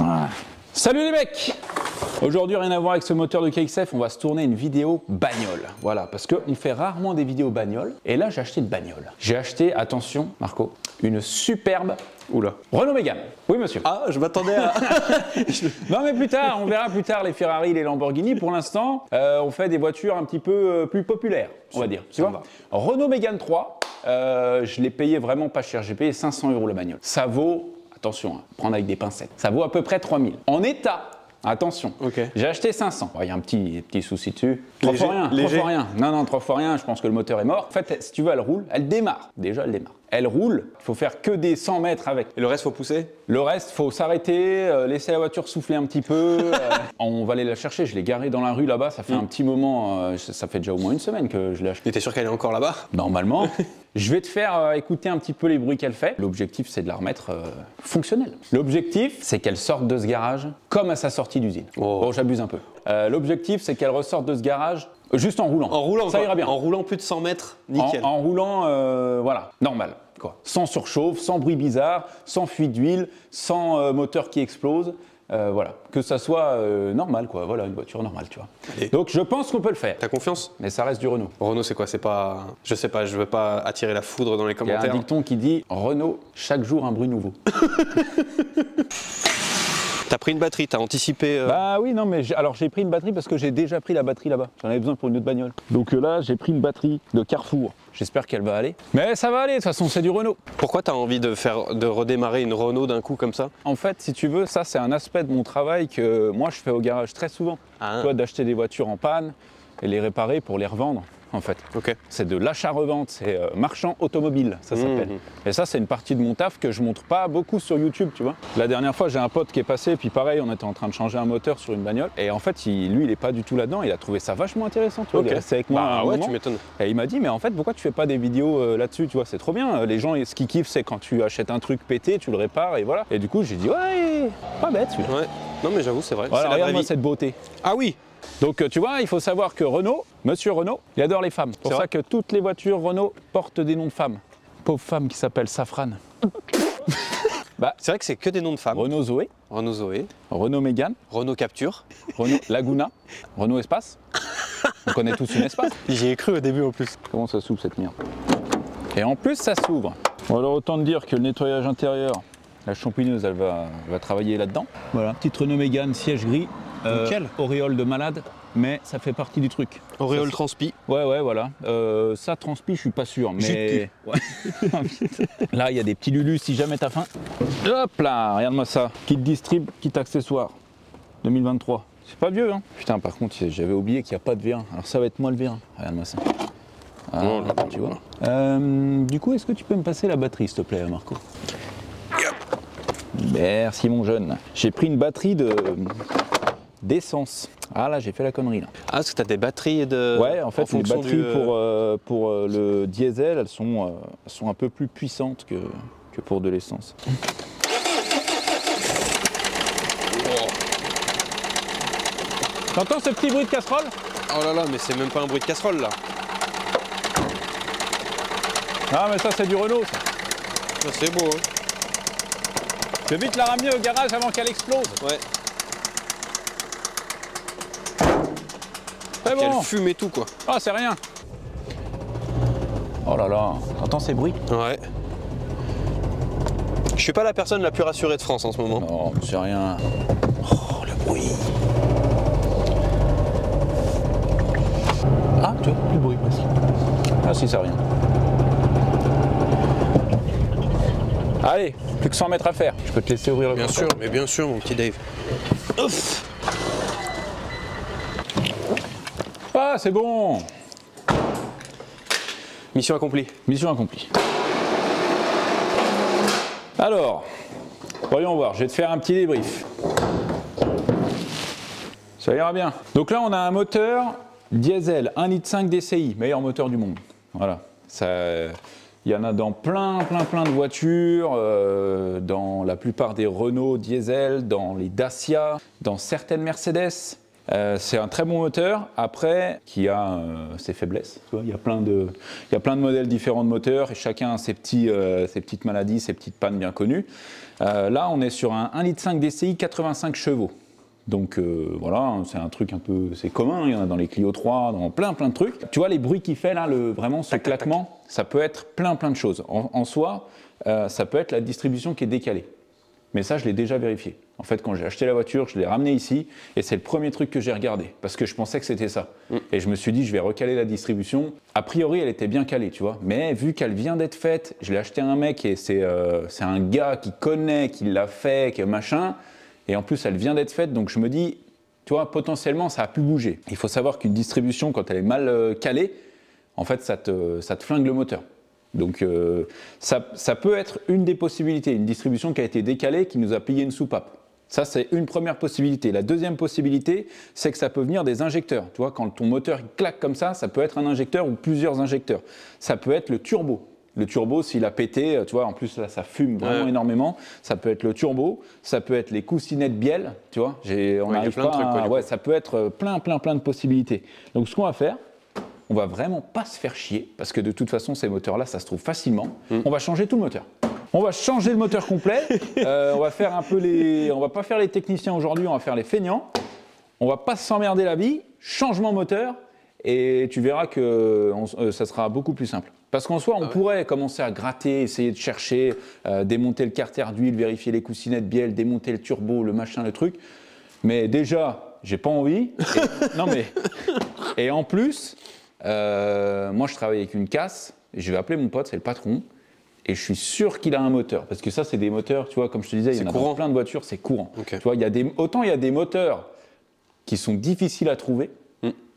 Ah. Salut les mecs! Aujourd'hui, rien à voir avec ce moteur de KXF, on va se tourner une vidéo bagnole. Voilà, parce qu'on fait rarement des vidéos bagnoles. Et là, j'ai acheté une bagnole. J'ai acheté, attention, Marco, une superbe Renault Mégane. Oui, monsieur. Ah, je m'attendais à... Non, mais plus tard, on verra plus tard les Ferrari, les Lamborghini. Pour l'instant, on fait des voitures un petit peu plus populaires, on va dire. Tu vois, Renault Mégane 3, je l'ai payé vraiment pas cher. J'ai payé 500 € la bagnole. Ça vaut, attention, prendre avec des pincettes, ça vaut à peu près 3000. En état. Attention, j'ai acheté 500. Il y a un petit souci dessus. 3 fois rien, 3 fois rien. Non, 3 fois rien, je pense que le moteur est mort. En fait, si tu veux, elle roule, elle démarre. Déjà, elle démarre. Elle roule, il faut faire que des 100 mètres avec. Et le reste, faut pousser? Le reste, faut s'arrêter, laisser la voiture souffler un petit peu. On va aller la chercher, je l'ai garée dans la rue là-bas, ça fait un petit moment, ça fait déjà au moins une semaine que je l'ai achetée. Et t'es sûr qu'elle est encore là-bas? Normalement. Je vais te faire écouter un petit peu les bruits qu'elle fait. L'objectif, c'est de la remettre fonctionnelle. L'objectif, c'est qu'elle sorte de ce garage comme à sa sortie d'usine. Bon, j'abuse un peu. L'objectif, c'est qu'elle ressorte de ce garage juste en roulant. En roulant, ça ira bien. En roulant plus de 100 mètres, nickel. En roulant, voilà, normal. Quoi. Sans surchauffe, sans bruit bizarre, sans fuite d'huile, sans moteur qui explose. Voilà, que ça soit normal, quoi. Voilà, une voiture normale, tu vois. Allez. Donc je pense qu'on peut le faire. T'as confiance? Mais ça reste du Renault. Renault, c'est quoi? C'est pas... Je sais pas, je veux pas attirer la foudre dans les commentaires. Il y a un dicton qui dit Renault, chaque jour un bruit nouveau. T'as pris une batterie, t'as anticipé Bah oui, non, mais alors j'ai pris une batterie parce que j'ai déjà pris la batterie là-bas. J'en avais besoin pour une autre bagnole. Donc là, j'ai pris une batterie de Carrefour. J'espère qu'elle va aller. Mais ça va aller, de toute façon, c'est du Renault. Pourquoi t'as envie de redémarrer une Renault d'un coup comme ça? En fait, si tu veux, ça c'est un aspect de mon travail que moi je fais au garage très souvent. Tu vois, d'acheter des voitures en panne et les réparer pour les revendre. En fait, c'est de l'achat-revente, c'est marchand automobile, ça s'appelle. Et ça, c'est une partie de mon taf que je montre pas beaucoup sur YouTube, tu vois. La dernière fois, j'ai un pote qui est passé, et puis pareil, on était en train de changer un moteur sur une bagnole, et en fait, lui, il est pas du tout là-dedans, il a trouvé ça vachement intéressant, tu vois. Il est resté avec moi un moment, tu m'étonnes. Et il m'a dit, mais en fait, pourquoi tu fais pas des vidéos là-dessus, tu vois, c'est trop bien. Les gens, ce qu'ils kiffent, c'est quand tu achètes un truc pété, tu le répares, et voilà. Et du coup, j'ai dit, ouais, pas bête celui-là. Ouais. Non, mais j'avoue, c'est vrai. Voilà, regarde-moi cette beauté. Ah oui. Donc tu vois, il faut savoir que Renault, monsieur Renault, il adore les femmes. C'est pour ça que toutes les voitures Renault portent des noms de femmes. Pauvre femme qui s'appelle Safran. Bah, c'est vrai que c'est que des noms de femmes. Renault Zoé. Renault Zoé. Renault Mégane. Renault Capture. Renault Laguna. Renault Espace. On connaît tous une Espace. J'y ai cru au début en plus. Comment ça s'ouvre cette merde? Et en plus ça s'ouvre. Bon, alors autant te dire que le nettoyage intérieur, la champigneuse elle va travailler là-dedans. Voilà, petite Renault Mégane, siège gris. Auréole de malade, mais ça fait partie du truc. Auréole transpi. Ouais, voilà. Ça, transpi, je suis pas sûr, mais... Ouais. Là, il y a des petits lulus si jamais t'as faim. Hop là, regarde-moi ça. Kit distrib, kit accessoire. 2023. C'est pas vieux, hein. Putain, par contre, j'avais oublié qu'il n'y a pas de V1. Alors ça va être moi le V1. Regarde-moi ça. Ah, tu vois. Du coup, est-ce que tu peux me passer la batterie, s'il te plaît, Marco? Merci, mon jeune. J'ai pris une batterie d'essence. Ah là, j'ai fait la connerie là. Ah, parce que tu as des batteries de... Ouais, en fait, les batteries pour le diesel, elles sont un peu plus puissantes que pour de l'essence. T'entends ce petit bruit de casserole? Oh là là, mais c'est même pas un bruit de casserole là. Ah, mais ça, c'est du Renault, ça. C'est beau, hein. Je vais vite la ramener au garage avant qu'elle explose. Ouais. C'est bon. Elle fume et tout, quoi. Ah, c'est rien. Oh là là, t'entends ces bruits? Ouais. Je suis pas la personne la plus rassurée de France en ce moment. Non, c'est rien. Oh, le bruit. Ah, tu vois, plus de bruit presque. Ah si, c'est rien. Allez, plus que 100 mètres à faire. Je peux te laisser ouvrir le Bien sûr, mais bien sûr, mon petit Dave. Ouf. Ah, c'est bon. Mission accomplie. Mission accomplie. Alors, voyons voir, je vais te faire un petit débrief. Ça ira bien. Donc là, on a un moteur diesel 1,5 litre DCI, meilleur moteur du monde. Voilà. Il y en a dans plein de voitures, dans la plupart des Renault diesel, dans les Dacia, dans certaines Mercedes. C'est un très bon moteur, après, qui a ses faiblesses. Tu vois, il y a plein de modèles différents de moteurs, et chacun a ses petites maladies, ses petites pannes bien connues. Là, on est sur un 1,5 litre DCI 85 chevaux. Donc voilà, c'est un truc un peu, c'est commun, il y en a dans les Clio 3, dans plein de trucs. Tu vois les bruits qu'il fait là, vraiment ce claquement, ça peut être plein de choses. En soi, ça peut être la distribution qui est décalée. Mais ça, je l'ai déjà vérifié. En fait, quand j'ai acheté la voiture, je l'ai ramenée ici et c'est le premier truc que j'ai regardé parce que je pensais que c'était ça. Et je me suis dit, je vais recaler la distribution. A priori, elle était bien calée, tu vois. Mais vu qu'elle vient d'être faite, je l'ai acheté à un mec et c'est un gars qui connaît, qui l'a fait, qui machin. Et en plus, elle vient d'être faite, donc je me dis, tu vois, potentiellement, ça a pu bouger. Il faut savoir qu'une distribution, quand elle est mal calée, en fait, ça te flingue le moteur. Donc ça peut être une des possibilités, une distribution qui a été décalée, qui nous a plié une soupape. Ça, c'est une première possibilité. La deuxième possibilité, c'est que ça peut venir des injecteurs. Tu vois, quand ton moteur claque comme ça peut être un injecteur ou plusieurs injecteurs. Ça peut être le turbo. Le turbo, s'il a pété, tu vois, en plus là, ça fume vraiment énormément. Ça peut être le turbo, ça peut être les coussinets de bielle, tu vois. On n'arrive pas à... Ouais, ça peut être plein de possibilités. Donc, ce qu'on va faire, on va vraiment pas se faire chier, parce que de toute façon, ces moteurs-là, ça se trouve facilement. On va changer tout le moteur. On va changer le moteur complet. On va faire un peu on va pas faire les techniciens aujourd'hui, on va faire les feignants. On va pas s'emmerder la vie. Changement moteur, et tu verras que ça sera beaucoup plus simple. Parce qu'en soi, on pourrait commencer à gratter, essayer de chercher, démonter le carter d'huile, vérifier les coussinets de bielle, démonter le turbo, le machin, le truc. Mais déjà, j'ai pas envie. Et en plus, moi, je travaille avec une casse. Et je vais appeler mon pote, c'est le patron. Et je suis sûr qu'il a un moteur. Parce que ça, c'est des moteurs, tu vois, comme je te disais, il y en a dans plein de voitures, c'est courant. Okay. Tu vois, autant il y a des moteurs qui sont difficiles à trouver.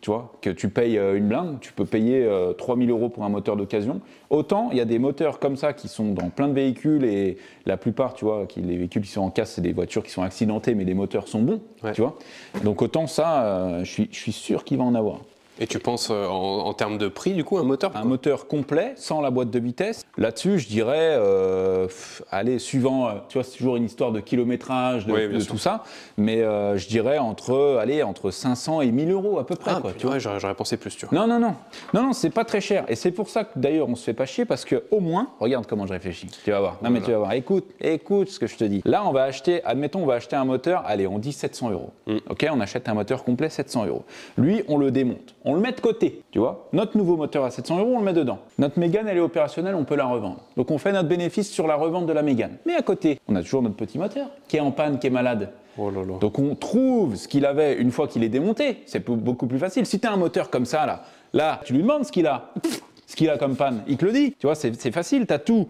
Tu vois, que tu payes une blinde, tu peux payer 3 000 € pour un moteur d'occasion. Autant, il y a des moteurs comme ça qui sont dans plein de véhicules et la plupart, tu vois, les véhicules qui sont en casse, c'est des voitures qui sont accidentées, mais les moteurs sont bons, tu vois. Donc autant ça, je suis sûr qu'il va en avoir. Et tu penses en termes de prix, du coup, un moteur Un moteur complet, sans la boîte de vitesse. Là-dessus, je dirais, allez, suivant, tu vois, c'est toujours une histoire de kilométrage, de tout ça, mais je dirais entre 500 et 1000 € à peu près. Quoi, tu vois, j'aurais pensé plus, tu vois. Non, c'est pas très cher. Et c'est pour ça que d'ailleurs, on se fait pas chier, parce qu'au moins, regarde comment je réfléchis. Tu vas voir. Non, mais tu vas voir. Écoute ce que je te dis. Là, on va acheter un moteur, allez, on dit 700 €. Ok, on achète un moteur complet, 700 €. Lui, on le démonte. On le met de côté, tu vois. Notre nouveau moteur à 700 €, on le met dedans. Notre Mégane, elle est opérationnelle, on peut la revendre. Donc on fait notre bénéfice sur la revente de la Mégane. Mais à côté, on a toujours notre petit moteur qui est en panne, qui est malade. Oh là là. Donc on trouve ce qu'il avait une fois qu'il est démonté. C'est beaucoup plus facile. Si tu as un moteur comme ça, là, tu lui demandes ce qu'il a. Ce qu'il a comme panne, il te le dit. Tu vois, c'est facile, t'as tout.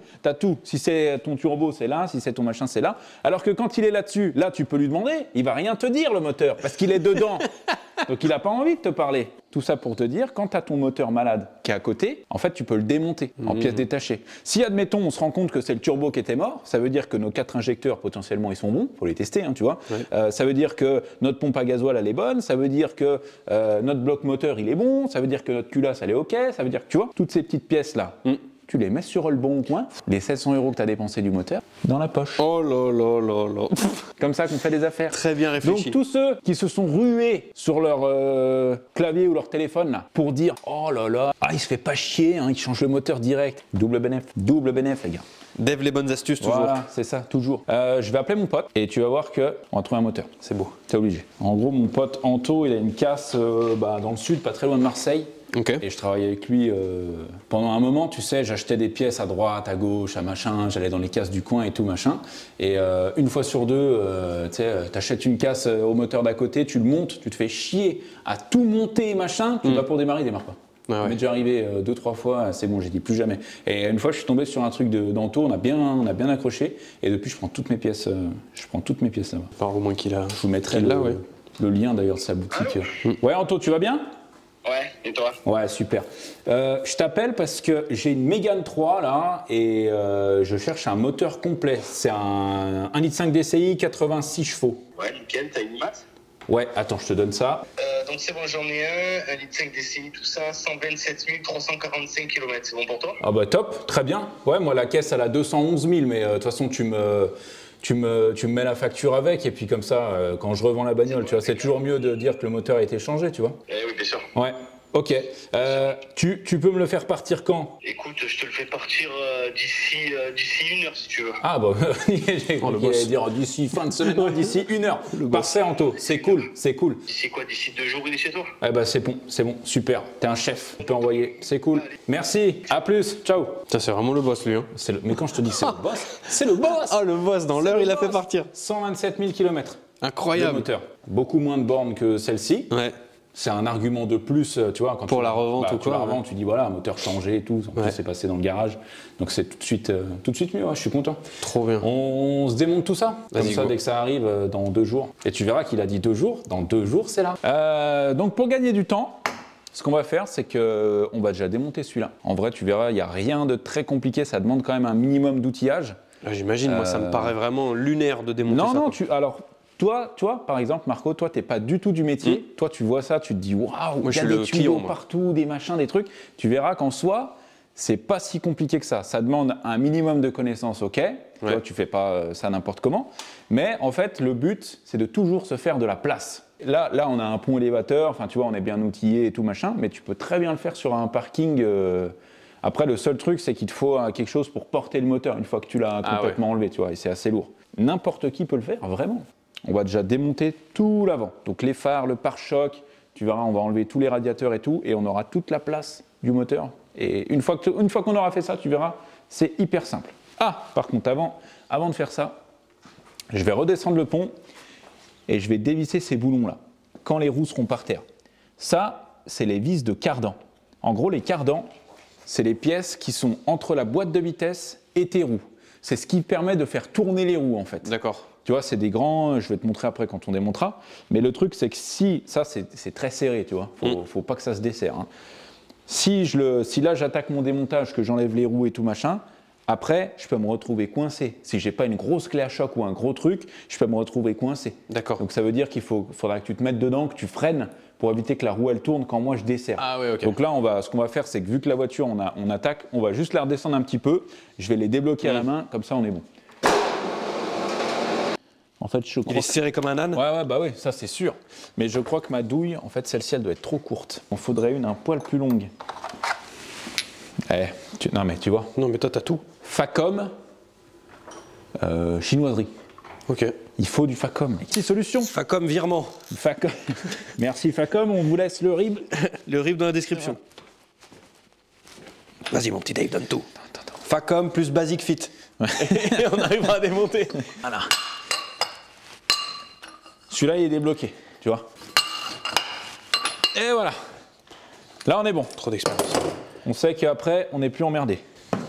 Si c'est ton turbo, c'est là. Si c'est ton machin, c'est là. Alors que quand il est là-dessus, là, tu peux lui demander. Il va rien te dire, le moteur, parce qu'il est dedans. Donc, il n'a pas envie de te parler. Tout ça pour te dire, quand tu as ton moteur malade qui est à côté, en fait, tu peux le démonter en pièces détachées. Si, admettons, on se rend compte que c'est le turbo qui était mort, ça veut dire que nos 4 injecteurs, potentiellement, ils sont bons. Il faut les tester, hein, tu vois. Ça veut dire que notre pompe à gasoil, elle est bonne. Ça veut dire que notre bloc moteur, il est bon. Ça veut dire que notre culasse, elle est OK. Ça veut dire que, tu vois, toutes ces petites pièces-là, tu les mets sur le bon coin, les 700 € que tu as dépensé du moteur, dans la poche. Oh là là là là. Comme ça qu'on fait des affaires. Très bien réfléchi. Donc tous ceux qui se sont rués sur leur clavier ou leur téléphone là, pour dire « Oh là là, il se fait pas chier, hein, il change le moteur direct. » Double bénéf, les gars. Dev les bonnes astuces toujours. Voilà, c'est ça, toujours. Je vais appeler mon pote et tu vas voir qu'on va trouver un moteur. C'est beau. T'es obligé. En gros, mon pote Anto, il a une casse dans le sud, pas très loin de Marseille. Okay. Et je travaillais avec lui pendant un moment, tu sais, j'achetais des pièces à droite, à gauche, à machin, j'allais dans les casses du coin et tout machin. Et une fois sur deux, tu sais, t'achètes une casse au moteur d'à côté, tu le montes, tu te fais chier à tout monter machin, tu vas pour démarrer, il démarre pas. Ça m'est déjà arrivé 2-3 fois, c'est bon, j'ai dit plus jamais. Et une fois, je suis tombé sur un truc d'Anto, on a bien accroché, et depuis, je prends toutes mes pièces là-bas. Enfin, au moins qu'il a. Je vous mettrai le lien d'ailleurs de sa boutique. Ouais, Anto, tu vas bien ? Ouais, et toi? Ouais, super. Je t'appelle parce que j'ai une Mégane 3 là et je cherche un moteur complet. C'est un 1,5 litre DCI, 86 chevaux. Ouais, nickel, t'as une masse? Ouais, attends, je te donne ça. Donc c'est bon, j'en ai un 1,5 litre DCI, tout ça, 127 345 km. C'est bon pour toi? Ah bah top, très bien. Ouais, moi la caisse elle a 211 000, mais de toute façon tu tu me mets la facture avec, et puis comme ça, quand je revends la bagnole, tu vois, c'est toujours mieux de dire que le moteur a été changé, tu vois. Eh oui, bien sûr. Ouais, ok. Tu peux me le faire partir quand? Écoute, je te le fais partir d'ici 1 heure si tu veux. Ah bah, j'ai cru qu'il allait dire d'ici fin de semaine, non, d'ici 1 heure. Parfait, Anto, c'est cool, c'est cool. D'ici quoi? D'ici 2 jours, il est chez toi? Eh bah c'est bon, super. T'es un chef, tu peux envoyer, c'est cool. Merci, à plus, ciao. Ça, c'est vraiment le boss, lui. Hein. Mais quand je te dis que c'est le boss, c'est le boss. Ah, le boss, dans l'heure, il a fait partir. 127 000 km. Incroyable. Le moteur. Beaucoup moins de bornes que celle-ci. Ouais. C'est un argument de plus, tu vois. Quand Pour tu, la revente ou tu la quoi, revends, tu dis voilà, un moteur changé et tout. En plus, c'est passé dans le garage. Donc c'est tout de suite mieux, ouais, je suis content. Trop bien. On se démonte tout ça. Comme ça, go. dès que ça arrive, dans 2 jours. Et tu verras qu'il a dit 2 jours. Dans 2 jours, c'est là. Donc pour gagner du temps, ce qu'on va faire, c'est qu'on va déjà démonter celui-là. En vrai, tu verras, il n'y a rien de très compliqué. Ça demande quand même un minimum d'outillage. J'imagine, moi, ça me paraît vraiment lunaire de démonter ça. Non, alors... Toi, par exemple, Marco, toi, t'es pas du tout du métier. Toi, tu vois ça, tu te dis waouh, il y a des tuyaux partout, des machins, des trucs. Tu verras qu'en soi, c'est pas si compliqué que ça. Ça demande un minimum de connaissances, ok. Toi, tu fais pas ça n'importe comment. Mais en fait, le but, c'est de toujours se faire de la place. Là, on a un pont élévateur. Enfin, tu vois, on est bien outillé et tout machin. Mais tu peux très bien le faire sur un parking. Après, le seul truc, c'est qu'il te faut quelque chose pour porter le moteur une fois que tu l'as complètement enlevé, tu vois. Et c'est assez lourd. N'importe qui peut le faire, vraiment. On va déjà démonter tout l'avant. Donc les phares, le pare-choc, tu verras, on va enlever tous les radiateurs et tout, et on aura toute la place du moteur. Et une fois qu'on aura fait ça, tu verras, c'est hyper simple. Ah, par contre, avant de faire ça, je vais redescendre le pont et je vais dévisser ces boulons-là, quand les roues seront par terre. Ça, c'est les vis de cardan. En gros, les cardans, c'est les pièces qui sont entre la boîte de vitesse et tes roues. C'est ce qui permet de faire tourner les roues, en fait. D'accord. Tu vois, c'est des grands, je vais te montrer après quand on démontera, mais le truc, c'est que si, ça c'est très serré, tu vois, faut pas que ça se desserre. Hein. Si là j'attaque mon démontage, que j'enlève les roues et tout machin, après, je peux me retrouver coincé. Si j'ai pas une grosse clé à choc ou un gros truc, je peux me retrouver coincé. D'accord. Donc ça veut dire qu'il faudra que tu te mettes dedans, que tu freines pour éviter que la roue elle tourne quand moi je desserre. Ah ouais, ok. Donc là, ce qu'on va faire, c'est que vu que la voiture, on attaque, on va juste la redescendre un petit peu, je vais les débloquer à la main, comme ça on est bon. En fait, je crois Il est serré comme un âne? Ouais, bah oui, ça c'est sûr. Mais je crois que ma douille, en fait, celle-ci, elle doit être trop courte. Il en faudrait une un poil plus longue. Non mais tu vois. Non mais toi, t'as tout. Facom, chinoiserie. Ok. Il faut du Facom. Petite solution. Facom virement. Facom. Merci Facom, on vous laisse le RIB. Le RIB dans la description. Vas-y mon petit Dave, donne tout. Facom plus Basic Fit. Ouais. Et on arrivera à démonter. Voilà. Celui-là, il est débloqué, tu vois. Et voilà. Là, on est bon. Trop d'expérience. On sait qu'après, on n'est plus emmerdé.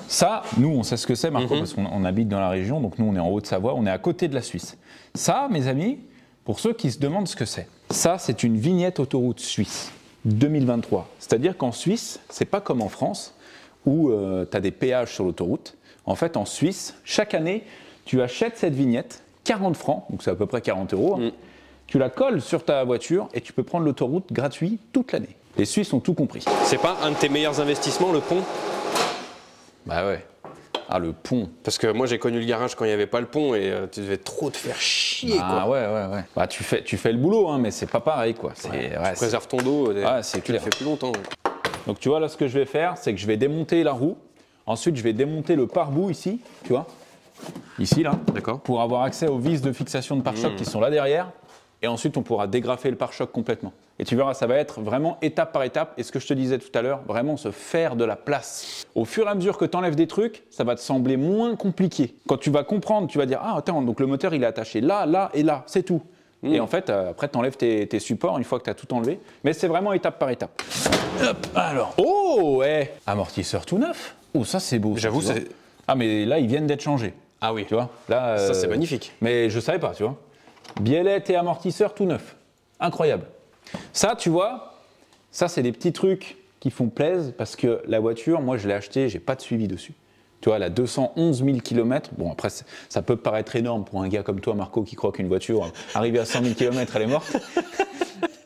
Ça, nous, on sait ce que c'est, Marco, parce qu'on habite dans la région, donc nous, on est en Haute-Savoie, on est à côté de la Suisse. Ça, mes amis, pour ceux qui se demandent ce que c'est, ça, c'est une vignette autoroute suisse 2023. C'est-à-dire qu'en Suisse, c'est pas comme en France, où tu as des péages sur l'autoroute. En fait, en Suisse, chaque année, tu achètes cette vignette, 40 francs, donc c'est à peu près 40 €. Hein. Tu la colles sur ta voiture et tu peux prendre l'autoroute gratuit toute l'année. Les Suisses ont tout compris. C'est pas un de tes meilleurs investissements, le pont? Bah ouais. Ah, le pont. Parce que moi, j'ai connu le garage quand il n'y avait pas le pont et tu devais trop te faire chier, Ah quoi. ouais. Bah tu fais le boulot, hein, mais c'est pas pareil, quoi. Tu préserves ton dos, c'est tu le clair. fais plus longtemps. Donc tu vois, là, ce que je vais faire, c'est que je vais démonter la roue. Ensuite, je vais démonter le pare-boue ici, tu vois. Ici, là. D'accord. Pour avoir accès aux vis de fixation de pare-choc qui sont là derrière. Et ensuite, on pourra dégrafer le pare-choc complètement. Et tu verras, ça va être vraiment étape par étape. Et ce que je te disais tout à l'heure, vraiment se faire de la place. Au fur et à mesure que tu enlèves des trucs, ça va te sembler moins compliqué. Quand tu vas comprendre, tu vas dire « Ah, attends, donc le moteur, il est attaché là, là et là, c'est tout. » Et en fait, après, tu enlèves tes supports une fois que tu as tout enlevé. Mais c'est vraiment étape par étape. Hop, alors. Oh, ouais. Amortisseur tout neuf. Oh, ça, c'est beau. J'avoue, ça, tu c'est... vois. Ah, mais là, ils viennent d'être changés. Ah oui. Tu vois, là, Ça, c'est magnifique. Mais je savais pas, tu vois. Biellette et amortisseur tout neuf. Incroyable. Ça, tu vois, ça, c'est des petits trucs qui font plaisir parce que la voiture, moi, je l'ai achetée, j'ai pas de suivi dessus. Tu vois, elle a 211 000 km. Bon, après, ça peut paraître énorme pour un gars comme toi, Marco, qui croit qu'une voiture, arrivée à 100 000 km, elle est morte.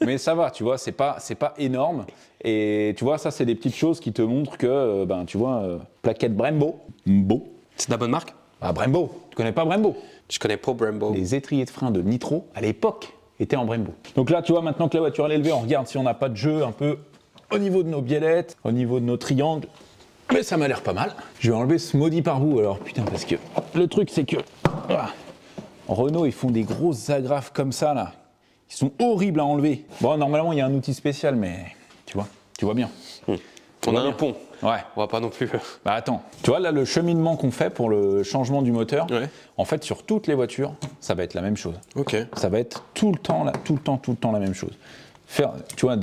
Mais ça va, tu vois, c'est pas énorme. Et tu vois, ça, c'est des petites choses qui te montrent que, tu vois, plaquette Brembo. C'est de la bonne marque? Ah, Brembo, tu connais pas Brembo? Je connais pas Brembo. Les étriers de frein de Nitro, à l'époque, étaient en Brembo. Donc là, tu vois, maintenant que la voiture est élevée, on regarde si on n'a pas de jeu un peu au niveau de nos biellettes, au niveau de nos triangles. Mais ça m'a l'air pas mal. Je vais enlever ce maudit pare-boue alors, putain, parce que le truc, c'est que Renault, ils font des grosses agrafes comme ça, là. Ils sont horribles à enlever. Bon, normalement, il y a un outil spécial, mais tu vois bien. On a un pont. Ouais. On va pas non plus. Bah attends, tu vois là le cheminement qu'on fait pour le changement du moteur, en fait sur toutes les voitures, ça va être la même chose. Ok. Ça va être tout le temps la même chose. Faire, tu vois,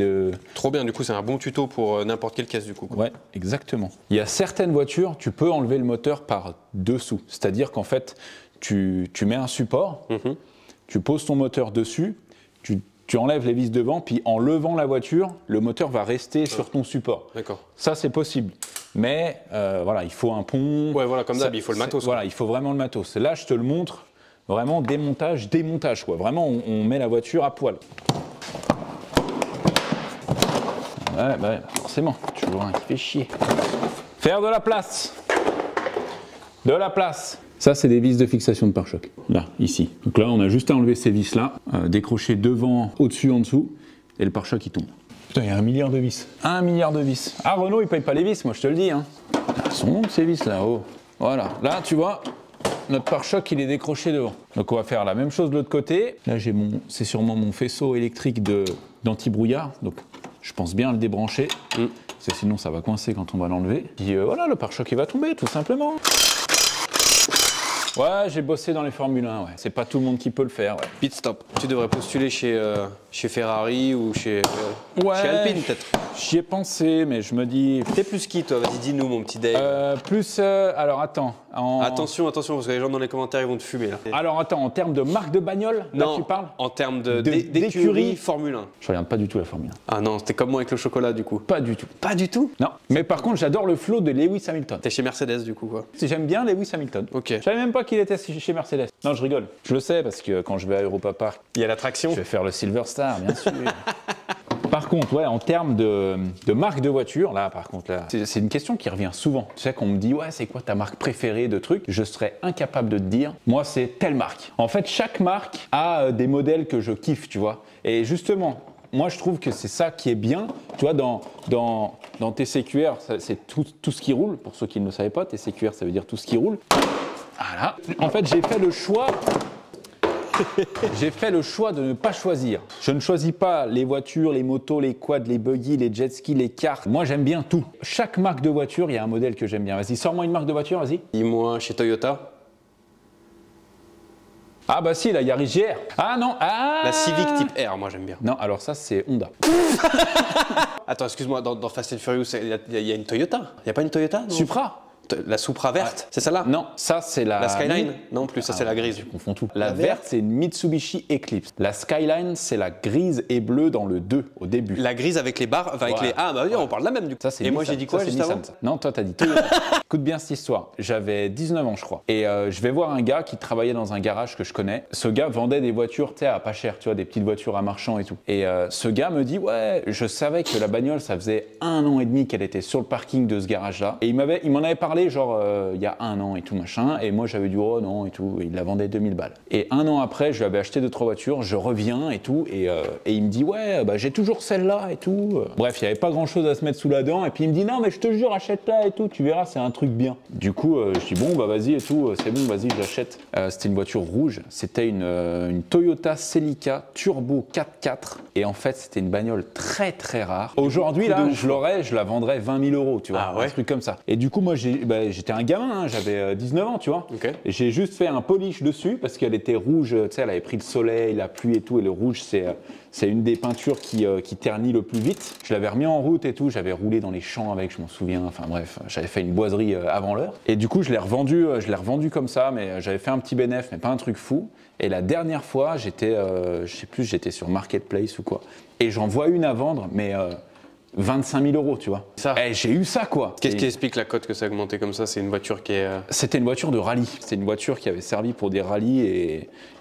Trop bien, du coup c'est un bon tuto pour n'importe quelle caisse du coup. Ouais, exactement. Il y a certaines voitures, tu peux enlever le moteur par dessous. C'est-à-dire qu'en fait, tu mets un support, tu poses ton moteur dessus, tu enlèves les vis devant, puis en levant la voiture, le moteur va rester sur ton support. D'accord. Ça, c'est possible. Mais voilà, il faut un pont. Ouais, voilà, comme d'hab, il faut le matos. Voilà, il faut vraiment le matos. Là, je te le montre, vraiment démontage, quoi. Vraiment, on met la voiture à poil. Ouais, bah, forcément, toujours un qui fait chier. Faire de la place. De la place. Ça, c'est des vis de fixation de pare-choc. Là, ici. Donc là, on a juste à enlever ces vis-là, décrocher devant, au-dessus, en dessous, et le pare-choc, il tombe. Putain, il y a 1 milliard de vis. 1 milliard de vis. Ah, Renault, il paye pas les vis, moi, je te le dis. Hein. Elles sont longues, ces vis, là. Oh. Voilà. Là, tu vois, notre pare-choc, il est décroché devant. Donc, on va faire la même chose de l'autre côté. Là, c'est sûrement mon faisceau électrique d'anti-brouillard. Donc, je pense bien le débrancher. Parce que sinon, ça va coincer quand on va l'enlever. Puis voilà, le pare-choc, il va tomber, tout simplement. Ouais, j'ai bossé dans les Formule 1, ouais. C'est pas tout le monde qui peut le faire, ouais. Pit stop. Tu devrais postuler chez Ferrari ou chez Alpine peut-être. J'y ai pensé, mais je me dis... T'es plus qui toi? Vas-y, dis-nous mon petit Dave. Alors attends. Attention, parce que les gens dans les commentaires ils vont te fumer là. Alors attends, en termes de marque de bagnole, là tu parles? En termes d'écurie Formule 1. Je regarde pas du tout la Formule 1. Ah non, c'était comme moi avec le chocolat du coup. Pas du tout. Pas du tout? Non. Mais par contre, j'adore le flow de Lewis Hamilton. T'es chez Mercedes du coup quoi? J'aime bien Lewis Hamilton. Ok. Je savais même pas qu'il était chez Mercedes. Non, je rigole. Je le sais parce que quand je vais à Europa Park, il y a l'attraction. Je vais faire le Silver Star, bien sûr. Par contre, ouais, en termes de marque de voiture, là, par contre, là, c'est une question qui revient souvent. Tu sais qu'on me dit, ouais, c'est quoi ta marque préférée de trucs? Je serais incapable de te dire. Moi, c'est telle marque. En fait, chaque marque a des modèles que je kiffe, tu vois. Et justement, moi, je trouve que c'est ça qui est bien. Tu vois, dans TCQR, c'est tout ce qui roule. Pour ceux qui ne le savaient pas, TCQR, ça veut dire tout ce qui roule. Voilà. En fait, j'ai fait le choix. J'ai fait le choix de ne pas choisir. Je ne choisis pas les voitures, les motos, les quads, les buggy, les jet skis, les karts. Moi, j'aime bien tout. Chaque marque de voiture, il y a un modèle que j'aime bien. Vas-y, sors-moi une marque de voiture, vas-y. Dis-moi chez Toyota. Ah bah si, la Yaris GR. Ah non, La Civic type R, moi j'aime bien. Non, alors ça, c'est Honda. Attends, excuse-moi, dans Fast and Furious, il y a une Toyota. Il n'y a pas une Toyota non? Supra. La Supra verte, c'est celle-là? Non, ça c'est la Skyline? Non plus, ça c'est la grise. Je confonds tout. La verte, c'est une Mitsubishi Eclipse. La Skyline, c'est la grise et bleue dans le 2, au début. La grise avec les barres, avec les... Ah bah oui, on parle de la même du coup. Ça, c'est et moi j'ai dit quoi juste avant? Non, toi t'as dit Toyota. Écoute bien cette histoire. J'avais 19 ans, je crois. Et je vais voir un gars qui travaillait dans un garage que je connais. Ce gars vendait des voitures, tu sais, à pas cher, tu vois, des petites voitures à marchand et tout. Et ce gars me dit, ouais, je savais que la bagnole, ça faisait 1 an et demi qu'elle était sur le parking de ce garage-là. Et il m'en avait parlé, genre... il y a 1 an et tout machin, et moi j'avais dit oh non et tout, et il la vendait 2000 balles. Et 1 an après, je lui avais acheté 2-3 voitures, je reviens et tout, et il me dit ouais, bah j'ai toujours celle-là et tout. Bref, il n'y avait pas grand-chose à se mettre sous la dent, et puis il me dit non mais je te jure, achète-la et tout, tu verras, c'est un truc bien. Du coup, je dis bon bah vas-y et tout, c'est bon, vas-y, je l'achète. C'était une voiture rouge, c'était une Toyota Celica Turbo 4x4, et en fait c'était une bagnole très très rare. Aujourd'hui là, je la vendrais 20 000 €, tu vois, un truc comme ça. Et du coup moi j'étais un gamin. J'avais 19 ans, tu vois. Okay. Et j'ai juste fait un polish dessus parce qu'elle était rouge, tu sais, elle avait pris le soleil, la pluie et tout. Et le rouge, c'est une des peintures qui ternit le plus vite. Je l'avais remis en route et tout. J'avais roulé dans les champs avec, je m'en souviens. Enfin bref, j'avais fait une boiserie avant l'heure. Et du coup, je l'ai revendu comme ça, mais j'avais fait un petit bénéf, mais pas un truc fou. Et la dernière fois, j'étais, je sais plus, j'étais sur Marketplace ou quoi. Et j'en vois une à vendre, mais 25 000 €, tu vois. J'ai eu ça, quoi. Qu'est-ce qui explique la cote que ça a augmenté comme ça? C'est une voiture qui est... C'était une voiture de rallye. C'était une voiture qui avait servi pour des rallyes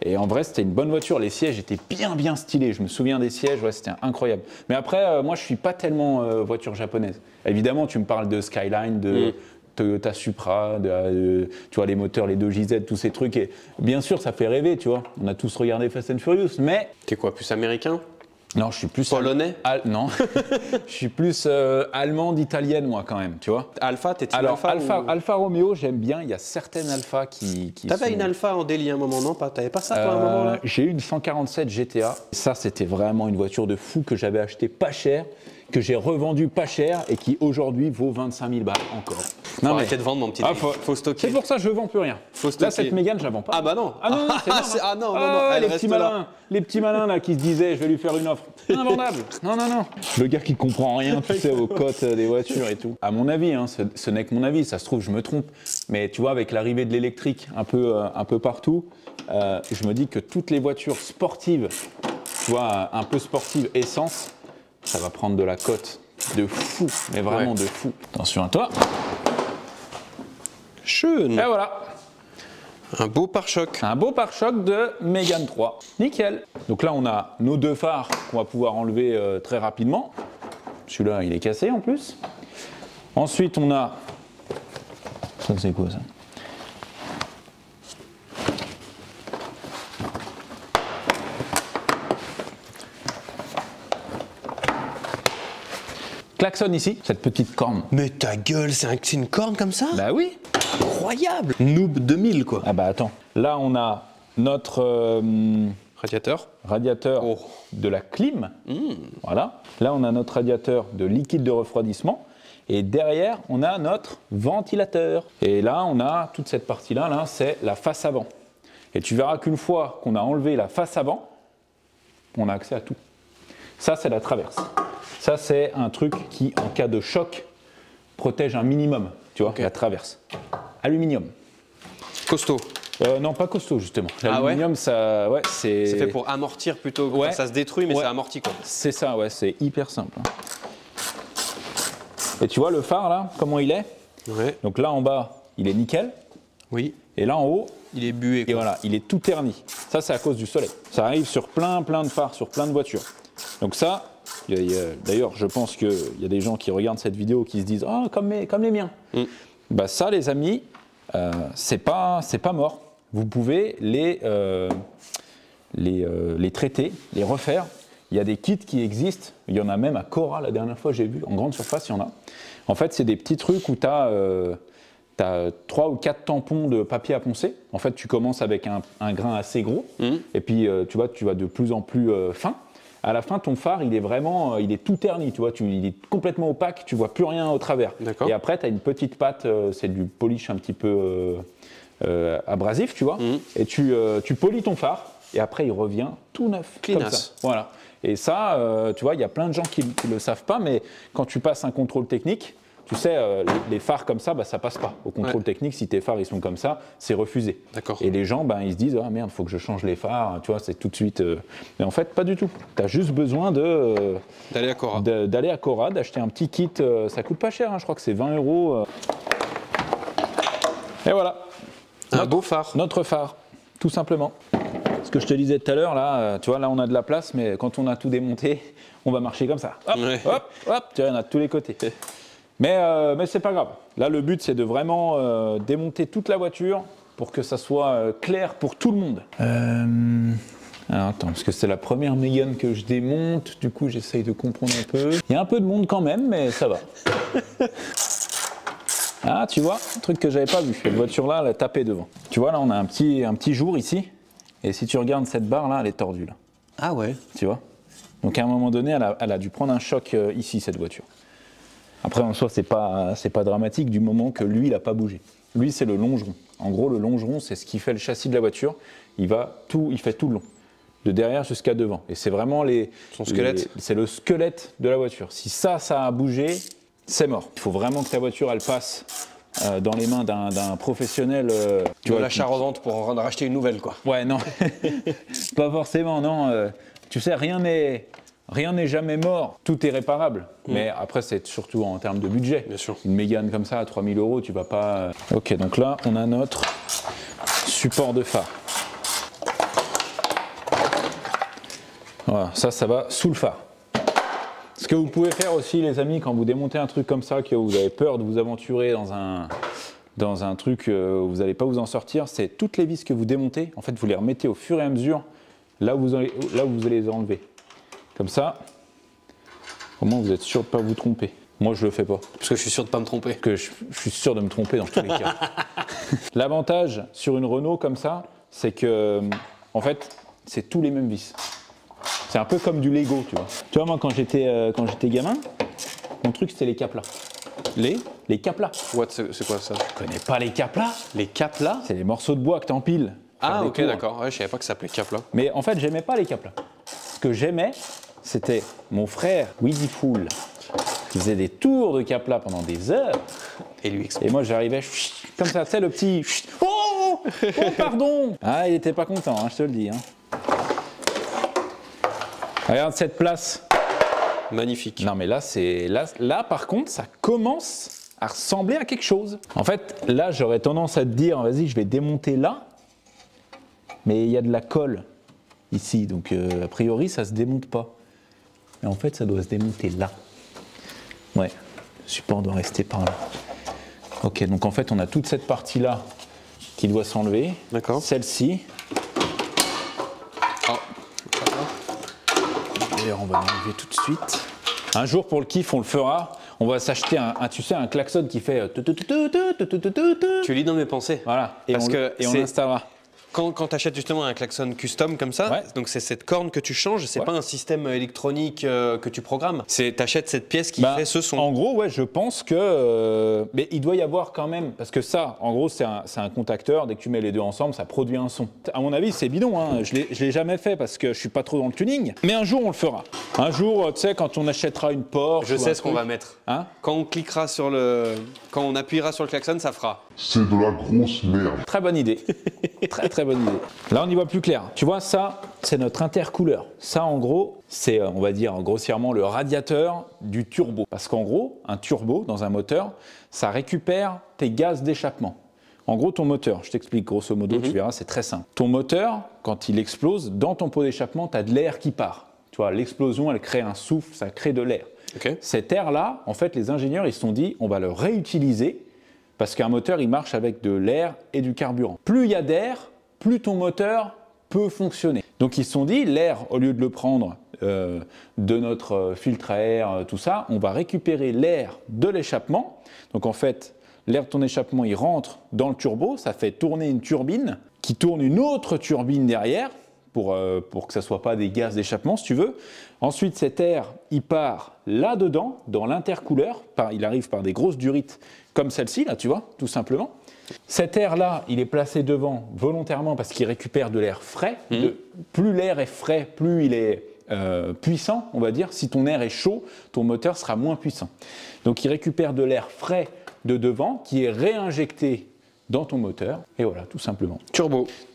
et en vrai, c'était une bonne voiture. Les sièges étaient bien stylés. Je me souviens des sièges, ouais, c'était incroyable. Mais après, moi, je suis pas tellement voiture japonaise. Évidemment, tu me parles de Skyline, Toyota Supra, tu vois, les moteurs, les 2JZ, tous ces trucs. Et bien sûr, ça fait rêver, tu vois. On a tous regardé Fast and Furious, mais... T'es quoi, plus américain? Non, je suis plus... Polonais? Non, je suis plus allemande, italienne, moi, quand même, tu vois. Alpha, t'es team Alors, Alpha ou... Alfa Romeo, j'aime bien. Il y a certaines Alpha qui T'avais sont... une Alpha en délit à un moment, non? T'avais pas ça, toi, à un moment, là? J'ai eu une 147 GTA. Ça, c'était vraiment une voiture de fou que j'avais acheté pas cher, que j'ai revendu pas cher et qui, aujourd'hui, vaut 25 000 balles encore. Non, mais arrêtez de vendre, mon petit. Faut stocker. C'est pour ça que je vends plus rien. Faut stocker. Là, cette Mégane, je la vends pas. Ah bah non. Ah non, c'est mort, ah non, non, elle les reste petits là. malins, les petits malins là qui se disaient, je vais lui faire une offre. Invendable. Non. Le gars qui comprend rien, tu sais, aux cotes des voitures et tout. À mon avis, hein, ce n'est que mon avis. Ça se trouve, je me trompe. Mais tu vois, avec l'arrivée de l'électrique un peu partout, je me dis que toutes les voitures sportives, tu vois, un peu sportives, essence, ça va prendre de la cote. De fou, mais vraiment de fou. Attention à toi. Schön. Et voilà. Un beau pare-choc. Un beau pare-choc de Mégane 3. Nickel. Donc là, on a nos deux phares qu'on va pouvoir enlever très rapidement. Celui-là, il est cassé en plus. Ensuite, on a... Ça, c'est quoi ça? Klaxon ici, cette petite corne. Mais ta gueule, c'est une corne comme ça? Bah oui. Incroyable. Noob 2000, quoi. Ah bah attends. Là, on a notre Radiateur. radiateur de la clim. Voilà. Là, on a notre radiateur de liquide de refroidissement. Et derrière, on a notre ventilateur. Et là, on a toute cette partie-là, là, c'est la face avant. Et tu verras qu'une fois qu'on a enlevé la face avant, on a accès à tout. Ça, c'est la traverse. Ça, c'est un truc qui, en cas de choc, protège un minimum, tu vois, la traverse. Aluminium. Costaud. Non, pas costaud, justement. L'aluminium, ça, c'est... C'est fait pour amortir plutôt. Ouais. Ça se détruit, mais ça amortit, quoi. C'est ça, ouais, c'est hyper simple. Et tu vois le phare, là, comment il est? Ouais. Donc là, en bas, il est nickel. Oui. Et là, en haut, Il est bué, quoi. et voilà, il est tout terni. Ça, c'est à cause du soleil. Ça arrive sur plein de phares, sur plein de voitures. Donc ça... D'ailleurs, je pense qu'il y a des gens qui regardent cette vidéo qui se disent « Ah, comme les miens ». Bah ça, les amis, c'est pas mort. Vous pouvez les traiter, les refaire. Il y a des kits qui existent. Il y en a même à Cora, la dernière fois j'ai vu. En grande surface, il y en a. En fait, c'est des petits trucs où tu as 3 ou 4 tampons de papier à poncer. En fait, tu commences avec un grain assez gros. Et puis, tu vas de plus en plus fin. À la fin, ton phare, il est tout terni, tu vois, il est complètement opaque, tu vois plus rien au travers. Et après, tu as une petite pâte, c'est du polish un petit peu abrasif, tu vois, et tu polis ton phare, et après, il revient tout neuf. Cleanasse. Comme ça. Voilà. Et ça, tu vois, il y a plein de gens qui ne le savent pas, mais quand tu passes un contrôle technique, tu sais, les phares comme ça, bah, ça passe pas. Au contrôle technique, si tes phares ils sont comme ça, c'est refusé. Et les gens, ils se disent, ah merde, faut que je change les phares, tu vois, c'est tout de suite. Mais en fait, pas du tout. Tu as juste besoin d'aller à Cora, d'acheter un petit kit. Ça coûte pas cher, hein, je crois que c'est 20 €. Et voilà. Beau phare. Notre phare, tout simplement. Ce que je te disais tout à l'heure, là, tu vois, là on a de la place, mais quand on a tout démonté, on va marcher comme ça. Hop, hop, tu vois, il y en a de tous les côtés. Mais c'est pas grave. Là, le but, c'est de vraiment démonter toute la voiture pour que ça soit clair pour tout le monde. Alors attends, parce que c'est la première Mégane que je démonte, du coup j'essaye de comprendre un peu. Il y a un peu de monde quand même, mais ça va. Ah, tu vois, un truc que j'avais pas vu. Cette voiture-là, elle a tapé devant. Tu vois, là, on a un petit jour ici. Et si tu regardes cette barre-là, elle est tordue, là. Ah ouais. Tu vois? Donc à un moment donné, elle a dû prendre un choc ici, cette voiture. Après, en soi, c'est pas dramatique du moment que lui, il n'a pas bougé. Lui, c'est le longeron. En gros, le longeron, c'est ce qui fait le châssis de la voiture. Il fait tout le long, de derrière jusqu'à devant. Et c'est vraiment son squelette. C'est le squelette de la voiture. Si ça a bougé, c'est mort. Il faut vraiment que ta voiture, elle passe dans les mains d'un professionnel. Tu vois, l'achat revente pour en racheter une nouvelle, quoi. Ouais, non, pas forcément, non. Tu sais, rien n'est jamais mort, tout est réparable. Mais après, c'est surtout en termes de budget. Bien sûr. Une Mégane comme ça, à 3 000 €, tu vas pas... Ok, donc là, on a notre support de phare. Voilà, ça va sous le phare. Ce que vous pouvez faire aussi, les amis, quand vous démontez un truc comme ça, que vous avez peur de vous aventurer dans un dans un truc où vous n'allez pas vous en sortir, c'est toutes les vis que vous démontez, en fait, vous les remettez au fur et à mesure là où vous allez les enlever. Comme ça, au moins vous êtes sûr de ne pas vous tromper. Moi, je le fais pas. Parce que je suis sûr de ne pas me tromper. Parce que je suis sûr de me tromper dans tous les cas. L'avantage sur une Renault comme ça, c'est que, en fait, c'est tous les mêmes vis. C'est un peu comme du Lego, tu vois. Tu vois, moi, quand j'étais gamin, mon truc, c'était les caplas. Les caplas. What, c'est quoi ça? Tu connais pas les caplas? Les caplas? C'est les morceaux de bois que tu empiles. Ah, ok, d'accord. Ouais, je savais pas que ça s'appelait caplas. Mais en fait, j'aimais pas les caplas. Ce que j'aimais, c'était mon frère, Weezy Fool, qui faisait des tours de caplas pendant des heures. Et lui explique. Et moi, j'arrivais comme ça, tu sais, le petit. Oh, pardon. Ah, il était pas content, hein, je te le dis. Hein. Regarde cette place. Magnifique. Non, mais là, par contre, ça commence à ressembler à quelque chose. En fait, là, j'aurais tendance à te dire, vas-y, je vais démonter là, mais il y a de la colle ici, donc a priori, ça se démonte pas. Mais en fait, ça doit se démonter là. Ouais, le support doit rester par là. Ok, donc en fait, on a toute cette partie-là qui doit s'enlever. D'accord. Celle-ci. Oh. D'ailleurs, on va l'enlever tout de suite. Un jour, pour le kiff, on le fera. On va s'acheter tu sais, un klaxon qui fait. Tu lis dans mes pensées. Voilà. Et on l'installera. Quand tu achètes justement un klaxon custom comme ça, ouais. Donc c'est cette corne que tu changes, c'est pas un système électronique que tu programmes. Tu achètes cette pièce qui fait ce son. En gros, ouais, je pense que. Mais il doit y avoir quand même. Parce que ça, en gros, c'est un contacteur. Dès que tu mets les deux ensemble, ça produit un son. À mon avis, c'est bidon. Hein. Je l'ai jamais fait parce que je suis pas trop dans le tuning. Mais un jour, on le fera. Un jour, tu sais, quand on achètera une Porsche. Je sais ce qu'on va mettre. Hein? Quand on cliquera quand on appuiera sur le klaxon, ça fera. C'est de la grosse merde. Très bonne idée. Très bonne idée. Là, on y voit plus clair. Tu vois, ça, c'est notre intercouleur. Ça, en gros, c'est, on va dire grossièrement, le radiateur du turbo. Parce qu'en gros, un turbo dans un moteur, ça récupère tes gaz d'échappement. En gros, ton moteur, je t'explique grosso modo, tu verras, c'est très simple. Ton moteur, quand il explose, dans ton pot d'échappement, tu as de l'air qui part. Tu vois, l'explosion, elle crée un souffle, ça crée de l'air. Okay. Cet air-là, en fait, les ingénieurs, ils se sont dit, on va le réutiliser parce qu'un moteur, il marche avec de l'air et du carburant. Plus il y a d'air, plus ton moteur peut fonctionner. Donc ils se sont dit, l'air, au lieu de le prendre de notre filtre à air, tout ça, on va récupérer l'air de l'échappement. Donc en fait, l'air de ton échappement, il rentre dans le turbo, ça fait tourner une turbine qui tourne une autre turbine derrière pour que ça ne soit pas des gaz d'échappement, si tu veux. Ensuite, cet air, il part là-dedans, dans l'intercouleur. Il arrive par des grosses durites comme celle-ci, là, tu vois, tout simplement. Cet air-là, il est placé devant volontairement parce qu'il récupère de l'air frais. Plus l'air est frais, plus il est puissant, on va dire. Si ton air est chaud, ton moteur sera moins puissant. Donc, il récupère de l'air frais de devant qui est réinjecté dans ton moteur. Et voilà, tout simplement.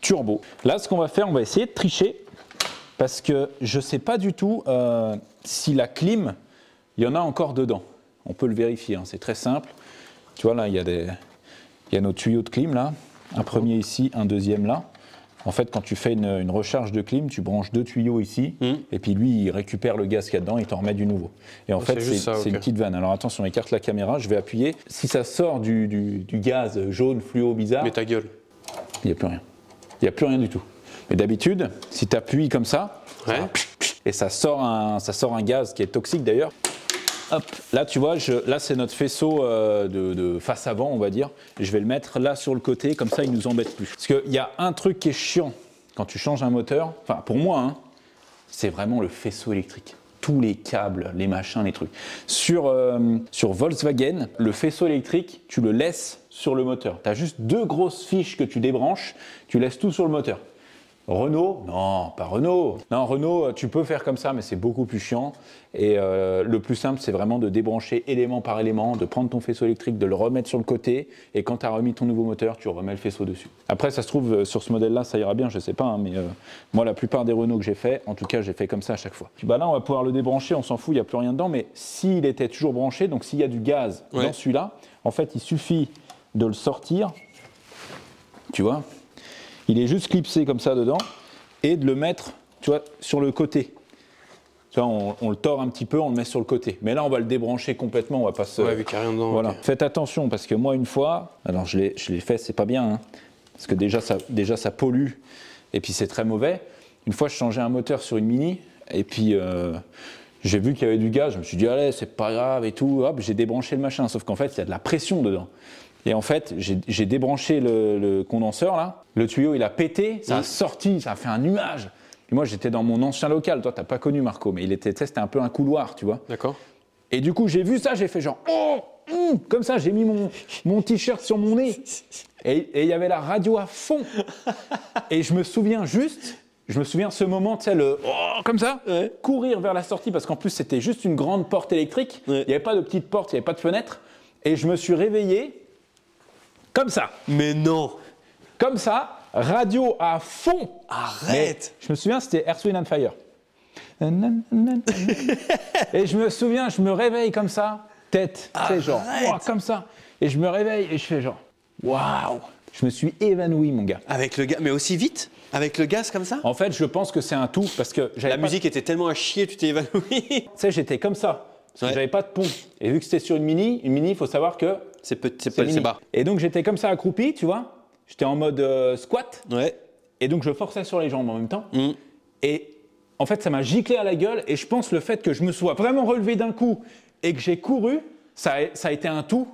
Turbo. Là, ce qu'on va faire, on va essayer de tricher parce que je ne sais pas du tout si la clim, il y en a encore dedans. On peut le vérifier, hein, c'est très simple. Tu vois, là, il y a nos tuyaux de clim, là. Un premier ici, un deuxième là. En fait, quand tu fais une recharge de clim, tu branches 2 tuyaux ici, et puis lui, il récupère le gaz qu'il y a dedans, il t'en remet du nouveau. Et en fait, c'est une petite vanne. Alors attention, écarte la caméra, je vais appuyer. Si ça sort du gaz jaune, fluo, bizarre... Mais ta gueule. Il n'y a plus rien. Il n'y a plus rien du tout. Mais d'habitude, si tu appuies comme ça, et ça sort un gaz qui est toxique d'ailleurs. Hop, là tu vois, là c'est notre faisceau de face avant, on va dire. Je vais le mettre là sur le côté, comme ça il nous embête plus. Parce qu'il y a un truc qui est chiant quand tu changes un moteur, enfin pour moi, hein, c'est vraiment le faisceau électrique. Tous les câbles, les machins, les trucs. Sur Volkswagen, le faisceau électrique, tu le laisses sur le moteur. Tu as juste 2 grosses fiches que tu débranches, tu laisses tout sur le moteur. Renault, non, pas Renault. Non, Renault, tu peux faire comme ça, mais c'est beaucoup plus chiant. Et le plus simple, c'est vraiment de débrancher élément par élément, de prendre ton faisceau électrique, de le remettre sur le côté. Et quand tu as remis ton nouveau moteur, tu remets le faisceau dessus. Après, ça se trouve, sur ce modèle-là, ça ira bien, je sais pas. Hein, mais moi, la plupart des Renault que j'ai fait, en tout cas, j'ai fait comme ça à chaque fois. Puis, bah là, on va pouvoir le débrancher, on s'en fout, il n'y a plus rien dedans. Mais s'il était toujours branché, donc s'il y a du gaz dans celui-là, en fait, il suffit de le sortir. Tu vois ? Il est juste clipsé comme ça dedans et de le mettre, tu vois, sur le côté. Tu vois, on le tord un petit peu, on le met sur le côté. Mais là, on va le débrancher complètement, on va pas se... Ouais, vu qu'il n'y a rien dedans. Voilà. ok. Faites attention, parce que moi, une fois, alors je l'ai fait, c'est pas bien, hein, parce que déjà ça pollue, et puis c'est très mauvais. Une fois, je changeais un moteur sur une Mini, et puis j'ai vu qu'il y avait du gaz, je me suis dit, allez, c'est pas grave et tout, hop, j'ai débranché le machin, sauf qu'en fait, il y a de la pression dedans. Et en fait, j'ai débranché le condenseur, là, le tuyau, il a pété, ça a sorti, ça a fait un nuage. Et moi, j'étais dans mon ancien local, toi, t'as pas connu Marco, mais c'était un peu un couloir, tu vois. D'accord. Et du coup, j'ai vu ça, j'ai fait genre, oh, comme ça, j'ai mis mon t-shirt sur mon nez. Et il y avait la radio à fond. Et je me souviens ce moment, tu sais, comme ça, courir vers la sortie, parce qu'en plus, c'était juste une grande porte électrique. Il n'y avait pas de petite porte, il n'y avait pas de fenêtre. Et je me suis réveillé comme ça. Mais non. Comme ça, radio à fond. Arrête. Mais je me souviens, c'était Earth, Wind & Fire. Et je me souviens, je me réveille comme ça, tête, tu sais, genre, wow, comme ça. Et je me réveille et je fais genre, waouh. Je me suis évanoui, mon gars. Avec le gaz, mais aussi vite? Avec le gaz comme ça? En fait, je pense que c'est un tout, parce que La musique était tellement à chier, tu t'es évanoui. Tu sais, j'étais comme ça, parce que Ouais. j'avais pas de pont. Et vu que c'était sur une Mini, il faut savoir que C'est mini. bas. Et donc, j'étais comme ça accroupi, tu vois. J'étais en mode squat. Ouais. Et donc, je forçais sur les jambes en même temps. Mm. Et en fait, ça m'a giclé à la gueule. Et je pense le fait que je me sois vraiment relevé d'un coup et que j'ai couru, ça a été un tout.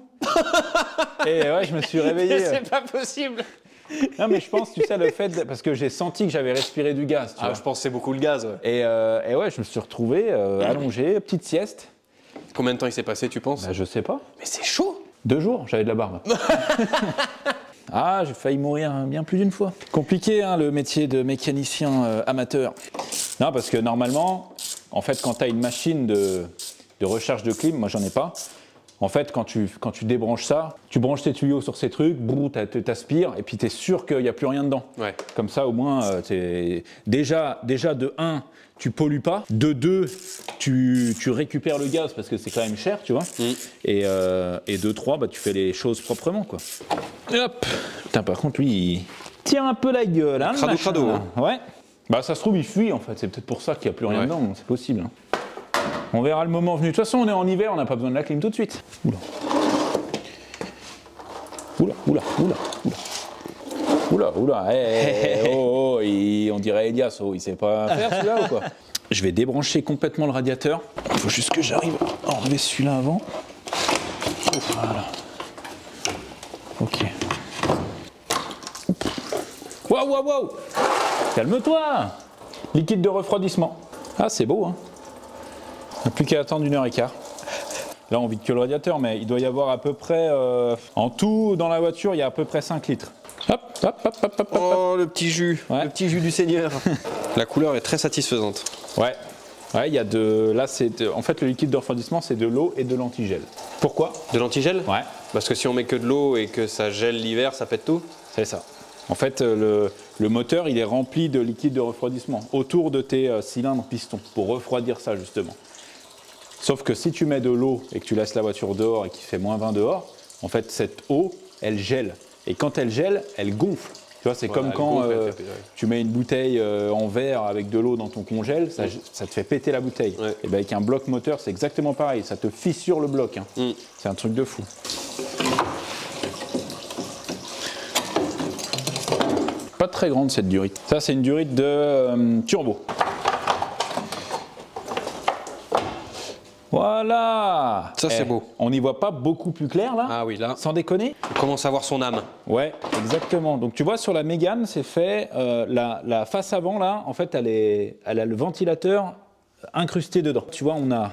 Et ouais, je me suis réveillé. C'est pas possible. Non, mais je pense, tu sais, le fait, parce que j'ai senti que j'avais respiré du gaz, tu vois. Je pense que c'est beaucoup le gaz. Ouais. Et ouais, je me suis retrouvé allongé, petite sieste. Combien de temps il s'est passé, tu penses? Bah, je sais pas. Mais c'est chaud. 2 jours, j'avais de la barbe. Ah, j'ai failli mourir bien plus d'une fois. Compliqué, hein, le métier de mécanicien amateur. Non, parce que normalement, en fait, quand tu as une machine de recharge de clim, moi j'en ai pas. En fait, quand tu débranches ça, tu branches tes tuyaux sur ces trucs, t'aspires, et puis tu es sûr qu'il n'y a plus rien dedans. Ouais. Comme ça, au moins, déjà de 1, tu pollues pas. De 2, tu récupères le gaz parce que c'est quand même cher, tu vois. Et de 3, bah, tu fais les choses proprement, quoi. Et hop. Putain, par contre, lui, il tire un peu la gueule, hein, le Crado, machin, crado, là. hein. Ouais. Bah, ça se trouve, il fuit, en fait. C'est peut-être pour ça qu'il n'y a plus rien Ouais. dedans, c'est possible. Hein. On verra le moment venu. De toute façon, on est en hiver, on n'a pas besoin de la clim tout de suite. Oula. Oula, oula, oula, oula. Oula, oula, on dirait Elias, il sait pas faire celui-là ou quoi? Je vais débrancher complètement le radiateur. Il faut juste que j'arrive à enlever celui-là avant. Voilà. Ok. Waouh, waouh, waouh! Calme-toi! Liquide de refroidissement. Ah, c'est beau, hein? Il n'y a plus qu'à attendre 1h15. Là, on vide que le radiateur, mais il doit y avoir à peu près... en tout, dans la voiture, il y a à peu près 5 litres. Hop, hop, hop, hop, hop, hop. Oh, le petit jus. Ouais. Le petit jus du Seigneur. La couleur est très satisfaisante. Ouais. Ouais, il y a de... Là, en fait, le liquide de refroidissement, c'est de l'eau et de l'antigel. Pourquoi? De l'antigel? Ouais, Parce que si on met que de l'eau et que ça gèle l'hiver, ça pète tout? c'est ça. En fait, le moteur, il est rempli de liquide de refroidissement autour de tes cylindres pistons pour refroidir ça, justement. Sauf que si tu mets de l'eau et que tu laisses la voiture dehors et qu'il fait -20 dehors, en fait, cette eau, elle gèle. Et quand elle gèle, elle gonfle. Tu vois, c'est comme elle quand gonfle, elle fait- tu mets une bouteille en verre avec de l'eau dans ton congèle, ça te fait péter la bouteille. Ouais. Et ben avec un bloc moteur, c'est exactement pareil. Ça te fissure le bloc. Hein. C'est un truc de fou. Pas très grande cette durite. Ça, c'est une durite de turbo. Voilà. Ça, c'est beau. On n'y voit pas beaucoup plus clair là. Ah oui, là, Sans déconner. on commence à voir son âme. Ouais, exactement. Donc tu vois sur la Mégane, c'est fait la face avant là, en fait, elle a le ventilateur incrusté dedans. Tu vois, on a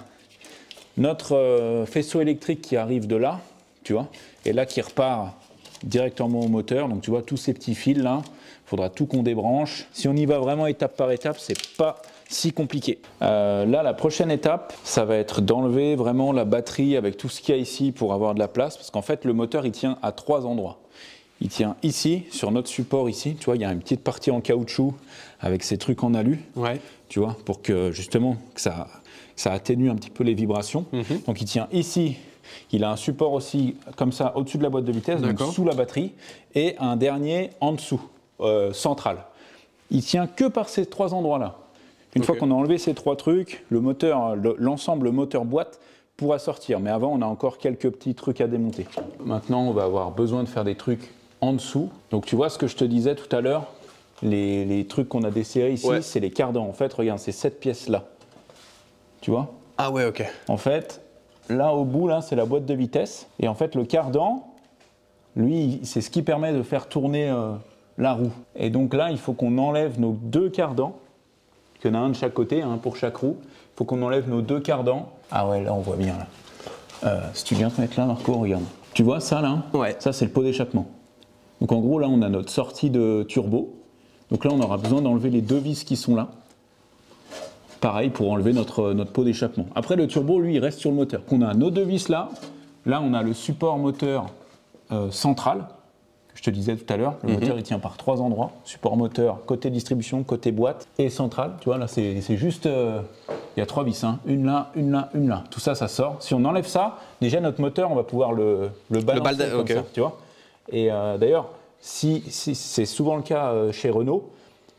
notre faisceau électrique qui arrive de là, tu vois, et là qui repart directement au moteur. Donc tu vois tous ces petits fils là, il faudra tout qu'on débranche. Si on y va vraiment étape par étape, c'est pas si compliqué. Là, la prochaine étape, ça va être d'enlever vraiment la batterie avec tout ce qu'il y a ici pour avoir de la place, parce qu'en fait, le moteur, il tient à 3 endroits. Il tient ici, sur notre support ici, tu vois, il y a une petite partie en caoutchouc avec ces trucs en alu, Ouais. tu vois, pour que justement, que ça atténue un petit peu les vibrations. Donc, il tient ici. Il a un support aussi, comme ça, au-dessus de la boîte de vitesse, donc D'accord. sous la batterie, et un dernier en dessous, central. Il tient que par ces 3 endroits-là. Une fois qu'on a enlevé ces 3 trucs, le moteur, l'ensemble moteur-boîte pourra sortir. Mais avant, on a encore quelques petits trucs à démonter. Maintenant, on va avoir besoin de faire des trucs en dessous. Donc tu vois ce que je te disais tout à l'heure, les trucs qu'on a desserrés ici, c'est les cardans. En fait, regarde, c'est cette pièce-là. Tu vois? Ah ouais, ok. En fait, là au bout, là, c'est la boîte de vitesse. Et en fait, le cardan, lui, c'est ce qui permet de faire tourner la roue. Et donc là, il faut qu'on enlève nos 2 cardans. Il y en a un de chaque côté, hein, pour chaque roue. Il faut qu'on enlève nos 2 cardans. Ah ouais, là, on voit bien. Là. Si tu viens te mettre là, Marco, regarde. Tu vois ça, là? Ouais. Ça, c'est le pot d'échappement. Donc en gros, là, on a notre sortie de turbo. Donc là, on aura besoin d'enlever les 2 vis qui sont là. Pareil pour enlever notre pot d'échappement. Après, le turbo, lui, il reste sur le moteur. On a nos 2 vis là. Là, on a le support moteur central, que je te disais tout à l'heure. Le moteur, il tient par 3 endroits. Support moteur, côté distribution, côté boîte et central. Tu vois, là, c'est juste... il y a 3 vis. Hein. Une là, une là, une là. Tout ça, ça sort. Si on enlève ça, déjà, notre moteur, on va pouvoir le balancer comme ça, tu vois. Et d'ailleurs, si c'est souvent le cas chez Renault,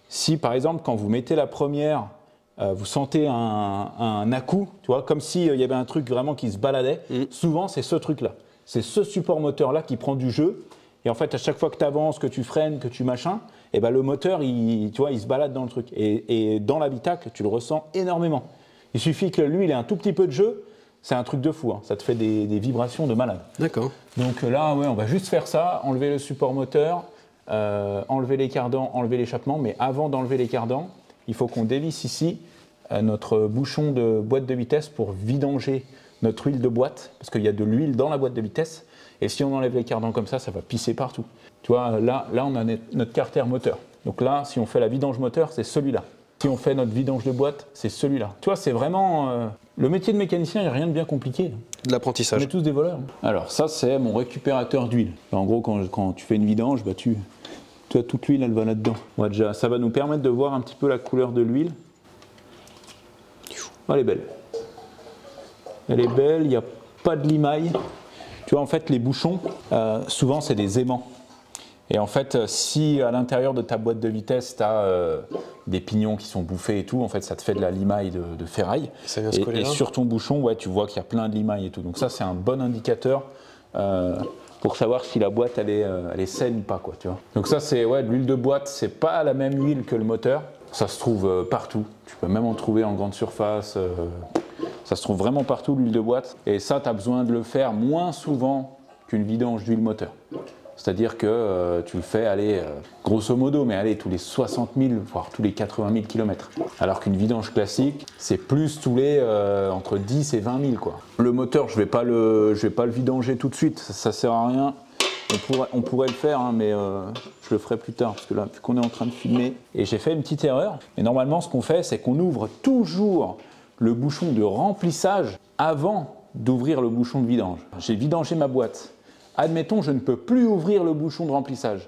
si, par exemple, quand vous mettez la première... vous sentez un à-coup, tu vois, comme s'il y avait un truc vraiment qui se baladait. Souvent, c'est ce truc-là. C'est ce support moteur-là qui prend du jeu. Et en fait, à chaque fois que tu avances, que tu freines, que tu machins, et ben le moteur, tu vois, il se balade dans le truc. Et dans l'habitacle, tu le ressens énormément. Il suffit que lui, il ait un tout petit peu de jeu. C'est un truc de fou. Hein. Ça te fait des vibrations de malade. D'accord. Donc là, ouais, on va juste faire ça, enlever le support moteur, enlever les cardans, enlever l'échappement. Mais avant d'enlever les cardans, il faut qu'on dévisse ici notre bouchon de boîte de vitesse pour vidanger notre huile de boîte, parce qu'il y a de l'huile dans la boîte de vitesse, et si on enlève les cardans comme ça va pisser partout. Tu vois, là on a notre carter moteur. Donc là, si on fait la vidange moteur, c'est celui-là. Si on fait notre vidange de boîte, c'est celui-là. Tu vois, c'est vraiment... le métier de mécanicien, il n'y a rien de bien compliqué. De l'apprentissage. On est tous des voleurs. Alors ça, c'est mon récupérateur d'huile. En gros, quand tu fais une vidange, bah, tu vois, toute l'huile, elle va là-dedans. Ouais, déjà, ça va nous permettre de voir un petit peu la couleur de l'huile. Oh, elle est belle. Elle est belle, il n'y a pas de limaille. Tu vois, en fait, les bouchons, souvent, c'est des aimants. Et en fait, si à l'intérieur de ta boîte de vitesse, tu as des pignons qui sont bouffés et tout, en fait, ça te fait de la limaille de ferraille. Ça vient se coller là. Sur ton bouchon, ouais, tu vois qu'il y a plein de limailles et tout. Donc ça, c'est un bon indicateur pour savoir si la boîte, elle est saine ou pas, quoi, tu vois. Donc ça, c'est de l'huile de boîte. C'est pas la même huile que le moteur. Ça se trouve partout. Tu peux même en trouver en grande surface. Ça se trouve vraiment partout, l'huile de boîte. Et ça, tu as besoin de le faire moins souvent qu'une vidange d'huile moteur. C'est-à-dire que tu le fais, grosso modo, mais allez, tous les 60 000, voire tous les 80 000 km. Alors qu'une vidange classique, c'est plus tous les entre 10 et 20 000, quoi. Le moteur, je vais pas le vidanger tout de suite, ça sert à rien. On pourrait le faire, hein, mais je le ferai plus tard, parce que là, vu qu'on est en train de filmer, et j'ai fait une petite erreur. Et normalement, ce qu'on fait, c'est qu'on ouvre toujours le bouchon de remplissage avant d'ouvrir le bouchon de vidange. J'ai vidangé ma boîte. Admettons, je ne peux plus ouvrir le bouchon de remplissage.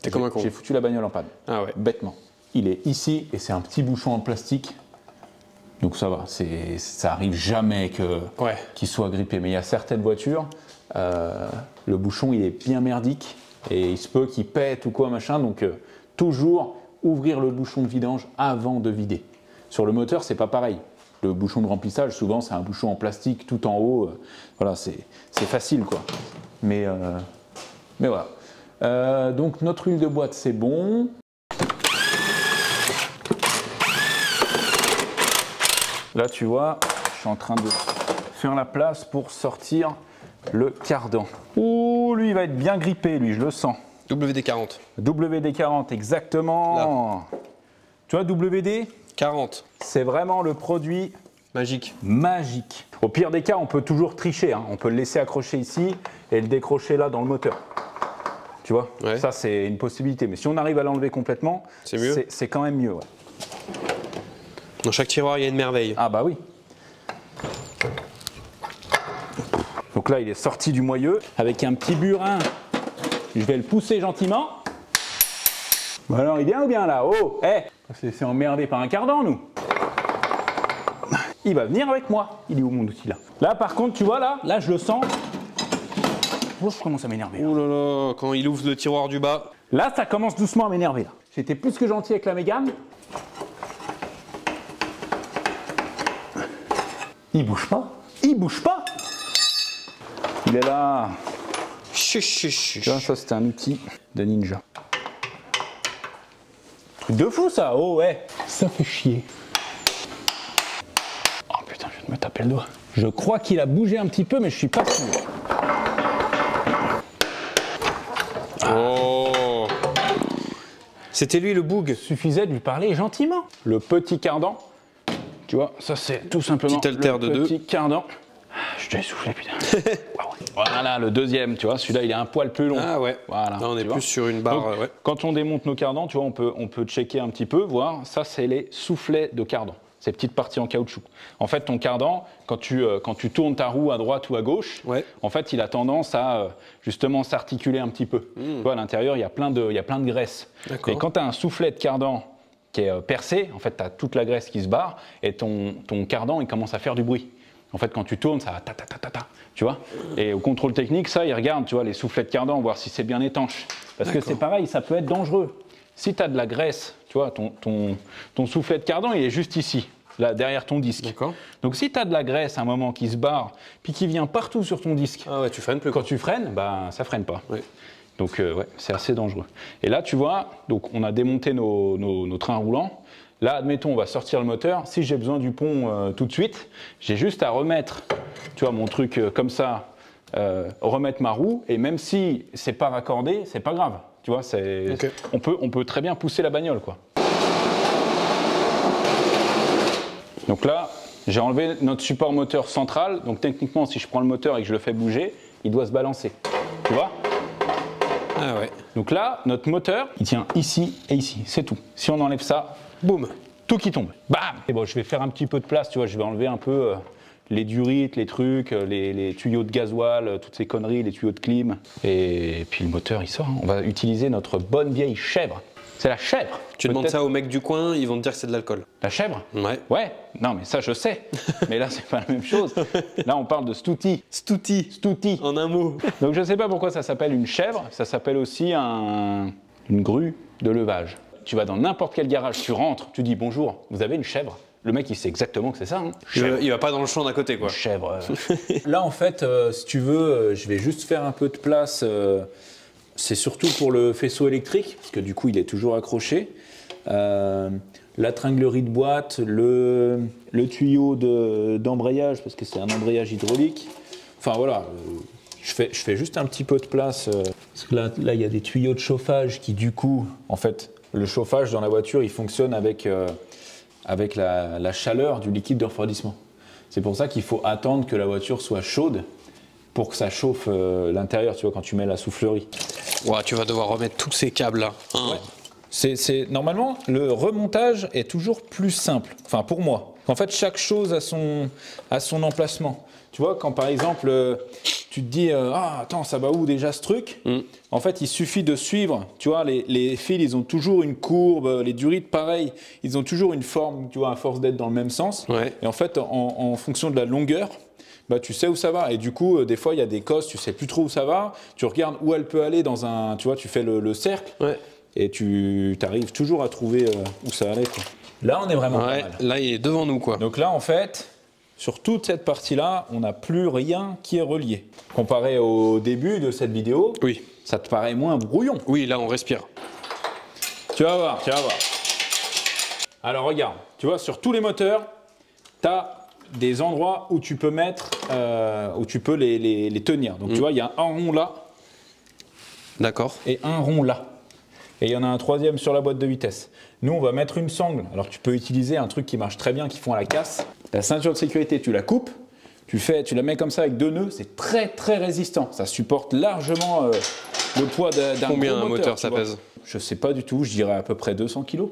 T'es comme un con. J'ai foutu la bagnole en panne. Ah ouais. Bêtement. Il est ici, et c'est un petit bouchon en plastique. Donc ça va, ça arrive jamais qu'il soit grippé. Mais il y a certaines voitures, le bouchon il est bien merdique et il se peut qu'il pète ou quoi machin. Donc toujours ouvrir le bouchon de vidange avant de vider. Sur le moteur, c'est pas pareil. Le bouchon de remplissage, souvent c'est un bouchon en plastique tout en haut. Voilà, c'est facile, quoi. Mais voilà. Donc notre huile de boîte, c'est bon. Là, tu vois, je suis en train de faire la place pour sortir le cardan. Ouh, lui, il va être bien grippé, lui, je le sens. WD-40. WD-40, exactement. Là. Tu vois, WD 40. C'est vraiment le produit magique. Au pire des cas, on peut toujours tricher. Hein. On peut le laisser accrocher ici et le décrocher là dans le moteur. Tu vois, ça, c'est une possibilité. Mais si on arrive à l'enlever complètement, c'est mieux. C'est quand même mieux. Ouais. Dans chaque tiroir, il y a une merveille. Ah bah oui. Donc là, il est sorti du moyeu avec un petit burin. Je vais le pousser gentiment. Bon alors, il vient ou bien là? Oh, c'est emmerdé par un cardan, nous. Il va venir avec moi. Il est où mon outil là? Là, par contre, tu vois là, je le sens. Oh, je commence à m'énerver. Oh là là, quand il ouvre le tiroir du bas. Là, ça commence doucement à m'énerver. J'étais plus que gentil avec la Mégane. Il bouge pas. Il bouge pas. Il est là. Chuch. Tu vois, ça c'était un outil de ninja. Truc de fou ça, oh ouais. Ça fait chier. Oh putain, je viens de me taper le doigt. Je crois qu'il a bougé un petit peu, mais je suis pas sûr. Oh. C'était lui le boug. Suffisait de lui parler gentiment. Le petit cardan, tu vois, ça c'est tout simplement Petit haltère de le petit cardan. Je t'ai essoufflé, putain. Voilà, le deuxième, tu vois, celui-là, il est un poil plus long. Ah ouais. Voilà. Là, on est tu vois. plus sur une barre. Donc, Ouais. quand on démonte nos cardans, tu vois, on peut checker un petit peu, voir. Ça, c'est les soufflets de cardan. Ces petites parties en caoutchouc. En fait, ton cardan, quand tu tournes ta roue à droite ou à gauche, Ouais. en fait, il a tendance à justement s'articuler un petit peu. Tu vois, à l'intérieur, il y a plein de graisse. D'accord. Et quand tu as un soufflet de cardan qui est percé, en fait, tu as toute la graisse qui se barre et ton cardan, il commence à faire du bruit. En fait, quand tu tournes, ça va ta, tu vois. Et au contrôle technique, ça, il regarde, tu vois, les soufflets de cardan, voir si c'est bien étanche. Parce que c'est pareil, ça peut être dangereux. Si tu as de la graisse, tu vois, ton soufflet de cardan, il est juste ici, là, derrière ton disque. D'accord. Donc si tu as de la graisse à un moment qui se barre, puis qui vient partout sur ton disque, Ah ouais, tu freines plus. quand tu freines, bah, ça freine pas. Oui. Donc ouais, c'est assez dangereux. Et là, tu vois, donc on a démonté nos trains roulants. Là, admettons, on va sortir le moteur. Si j'ai besoin du pont tout de suite, j'ai juste à remettre, tu vois, mon truc comme ça, remettre ma roue. Et même si c'est pas raccordé, c'est pas grave. Tu vois, Ok. on peut très bien pousser la bagnole, quoi. Donc là, j'ai enlevé notre support moteur central. Donc techniquement, si je prends le moteur et que je le fais bouger, il doit se balancer. Tu vois ? Ah ouais. Donc là, notre moteur, il tient ici et ici. C'est tout. Si on enlève ça, Boum. tout qui tombe. Bam! Et bon, je vais faire un petit peu de place, tu vois, je vais enlever un peu les durites, les trucs, les tuyaux de gasoil, toutes ces conneries, les tuyaux de clim. Et puis le moteur, il sort. Hein. On va utiliser notre bonne vieille chèvre. C'est la chèvre. Tu demandes ça aux mecs du coin, ils vont te dire que c'est de l'alcool. La chèvre? Ouais. Ouais, non, mais ça, je sais. Mais là, c'est pas la même chose. Là, on parle de stouti. Stouti. Stouti. En un mot. Donc, je sais pas pourquoi ça s'appelle une chèvre. Ça s'appelle aussi une grue de levage. Tu vas dans n'importe quel garage, tu rentres, tu dis bonjour, vous avez une chèvre? Le mec, il sait exactement que c'est ça. Hein. Il va pas dans le champ d'à côté, quoi. Chèvre. Là, en fait, si tu veux, je vais juste faire un peu de place. C'est surtout pour le faisceau électrique, parce que du coup, il est toujours accroché. La tringlerie de boîte, le tuyau d'embrayage, parce que c'est un embrayage hydraulique. Enfin, voilà. Je fais juste un petit peu de place. Parce que là, il y a des tuyaux de chauffage qui, du coup, en fait, le chauffage dans la voiture, il fonctionne avec la chaleur du liquide de refroidissement. C'est pour ça qu'il faut attendre que la voiture soit chaude pour que ça chauffe l'intérieur, tu vois, quand tu mets la soufflerie. Ouah, tu vas devoir remettre tous ces câbles-là. Hein. Ouais. Normalement, le remontage est toujours plus simple, enfin pour moi. En fait, chaque chose a son emplacement. Tu vois, quand par exemple, tu te dis « Ah, attends, ça va où déjà ce truc ?» En fait, il suffit de suivre. Tu vois, les fils, ils ont toujours une courbe. Les durites, pareil. Ils ont toujours une forme, tu vois, à force d'être dans le même sens. Ouais. Et en fait, en fonction de la longueur, bah, tu sais où ça va. Et du coup, des fois, il y a des cosses, tu sais plus trop où ça va. Tu regardes où elle peut aller dans un... Tu vois, tu fais le cercle. Ouais. Et tu arrives toujours à trouver où ça allait, quoi. Là, on est vraiment pas Ouais, mal. là, il est devant nous, quoi. Donc là, en fait, sur toute cette partie-là, on n'a plus rien qui est relié. Comparé au début de cette vidéo, Oui. ça te paraît moins brouillon. Oui, là, on respire. Tu vas voir, tu vas voir. Alors regarde, tu vois, sur tous les moteurs, tu as des endroits où tu peux mettre, où tu peux les tenir. Donc tu vois, il y a un rond là D'accord. et un rond là. Et il y en a un troisième sur la boîte de vitesse. Nous, on va mettre une sangle. Alors tu peux utiliser un truc qui marche très bien, qui font à la casse. La ceinture de sécurité, tu la coupes, tu la mets comme ça avec 2 nœuds, c'est très très résistant. Ça supporte largement le poids d'un Combien gros un moteur ça tu vois. pèse? Je sais pas du tout, je dirais à peu près 200 kg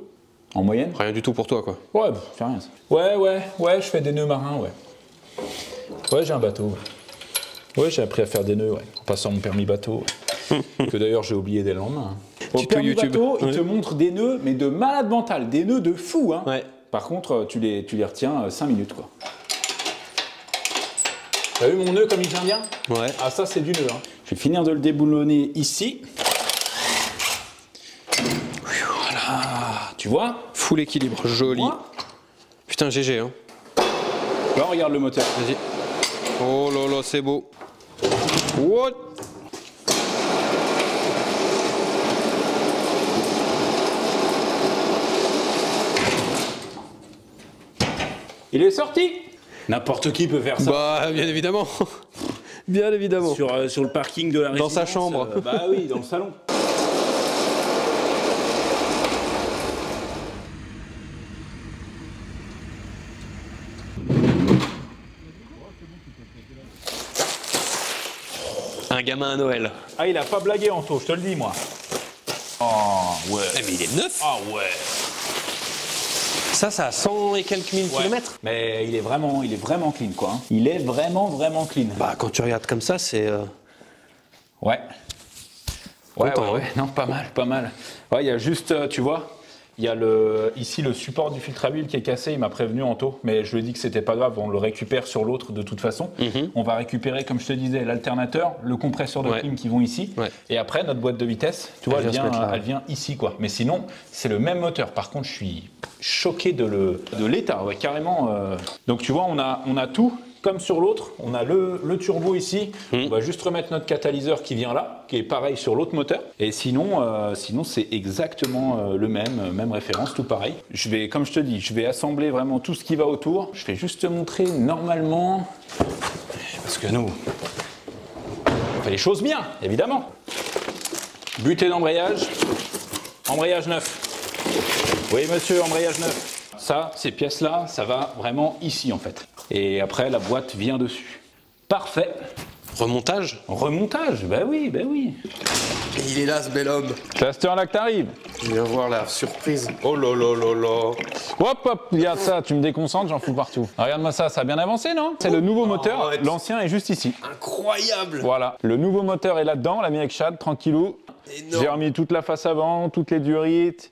en moyenne. Rien du tout pour toi, quoi. Ouais, c'est rien ça. Ouais, je fais des nœuds marins, ouais. Ouais, j'ai un bateau. Ouais, j'ai appris à faire des nœuds, ouais, en passant mon permis bateau. Ouais. Que d'ailleurs j'ai oublié dès le lendemain. Au Tuto permis YouTube. bateau, il Ouais. te montre des nœuds, mais de malade mental, des nœuds de fou, hein. Ouais. Par contre, tu les retiens 5 minutes, quoi. T'as vu mon nœud comme il vient bien? Ouais. Ah, ça, c'est du nœud, hein. Je vais finir de le déboulonner ici. Voilà, tu vois? Full équilibre, joli. Moi, Putain, GG, hein. Là, regarde le moteur. Vas-y. Oh là là, c'est beau. What? Il est sorti. N'importe qui peut faire ça. Bah, bien évidemment. Bien évidemment. Sur le parking de la résidence. Dans sa chambre. Bah oui, dans le salon. Un gamin à Noël. Ah, il a pas blagué Anto, je te le dis moi. Oh ouais. Eh, mais il est neuf. Ah ouais. Ça a 100 et quelques mille kilomètres. Mais il est vraiment clean quoi. Hein. Il est vraiment clean. Bah, quand tu regardes comme ça, c'est... Ouais. Ouais, Content, ouais, non, pas mal. Ouais, il y a juste, tu vois, il y a ici le support du filtre à huile qui est cassé, il m'a prévenu Anto, mais je lui ai dit que c'était pas grave, on le récupère sur l'autre de toute façon. On va récupérer, comme je te disais, l'alternateur, le compresseur de clim qui vont ici, et après notre boîte de vitesse, tu vois, elle vient ici quoi. Mais sinon, c'est le même moteur. Par contre, je suis choqué de l'état, ouais, carrément. Donc tu vois, on a tout. Comme sur l'autre, on a le turbo ici. On va juste remettre notre catalyseur qui vient là, qui est pareil sur l'autre moteur. Et sinon c'est exactement le même référence, tout pareil. Comme je te dis, je vais assembler vraiment tout ce qui va autour. Je vais juste te montrer normalement, parce que nous, on fait les choses bien, évidemment. Butée d'embrayage, embrayage neuf. Oui, monsieur, embrayage neuf. Ça, ces pièces-là, ça va vraiment ici en fait. Et après, la boîte vient dessus. Parfait. Remontage? Remontage, bah oui. Et il est là, ce bel homme. Cluster là que t'arrives. Je viens voir la surprise. Oh là là là là. Hop, regarde ça, tu me déconcentres, j'en fous partout. Regarde-moi ça, ça a bien avancé, non? C'est le nouveau moteur, arrête. L'ancien est juste ici. Incroyable. Voilà, le nouveau moteur est là-dedans, on l'a mis avec Chad, tranquillou. Énorme. J'ai remis toute la face avant, toutes les durites.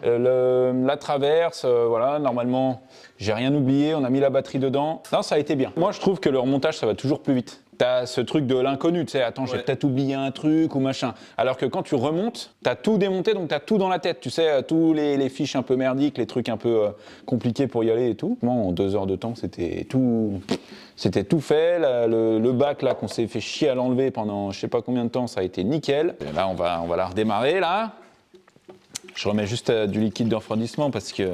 La traverse, voilà, normalement, j'ai rien oublié, on a mis la batterie dedans. Non, ça a été bien. Moi, je trouve que le remontage, ça va toujours plus vite. T'as ce truc de l'inconnu, tu sais, attends, j'ai peut-être oublié un truc ou machin. Alors que quand tu remontes, t'as tout démonté, donc t'as tout dans la tête, tu sais, tous les fiches un peu merdiques, les trucs un peu compliqués pour y aller et tout. Bon, en 2 heures de temps, c'était tout fait. Le bac, là, qu'on s'est fait chier à l'enlever pendant je sais pas combien de temps, ça a été nickel. Et là, on va la redémarrer, là. Je remets juste du liquide de refroidissement parce que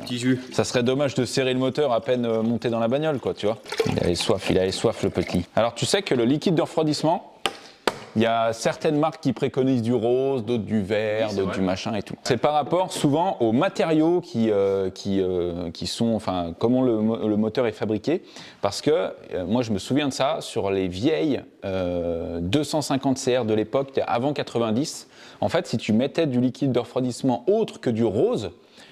petit jus. Ça serait dommage de serrer le moteur à peine monté dans la bagnole, quoi, tu vois. Il avait soif le petit. Alors tu sais que le liquide de refroidissement, il y a certaines marques qui préconisent du rose, d'autres du vert, d'autres du machin et tout. C'est par rapport souvent aux matériaux qui sont, enfin, comment le moteur est fabriqué. Parce que moi je me souviens de ça sur les vieilles 250 CR de l'époque, avant 90. En fait, si tu mettais du liquide de refroidissement autre que du rose,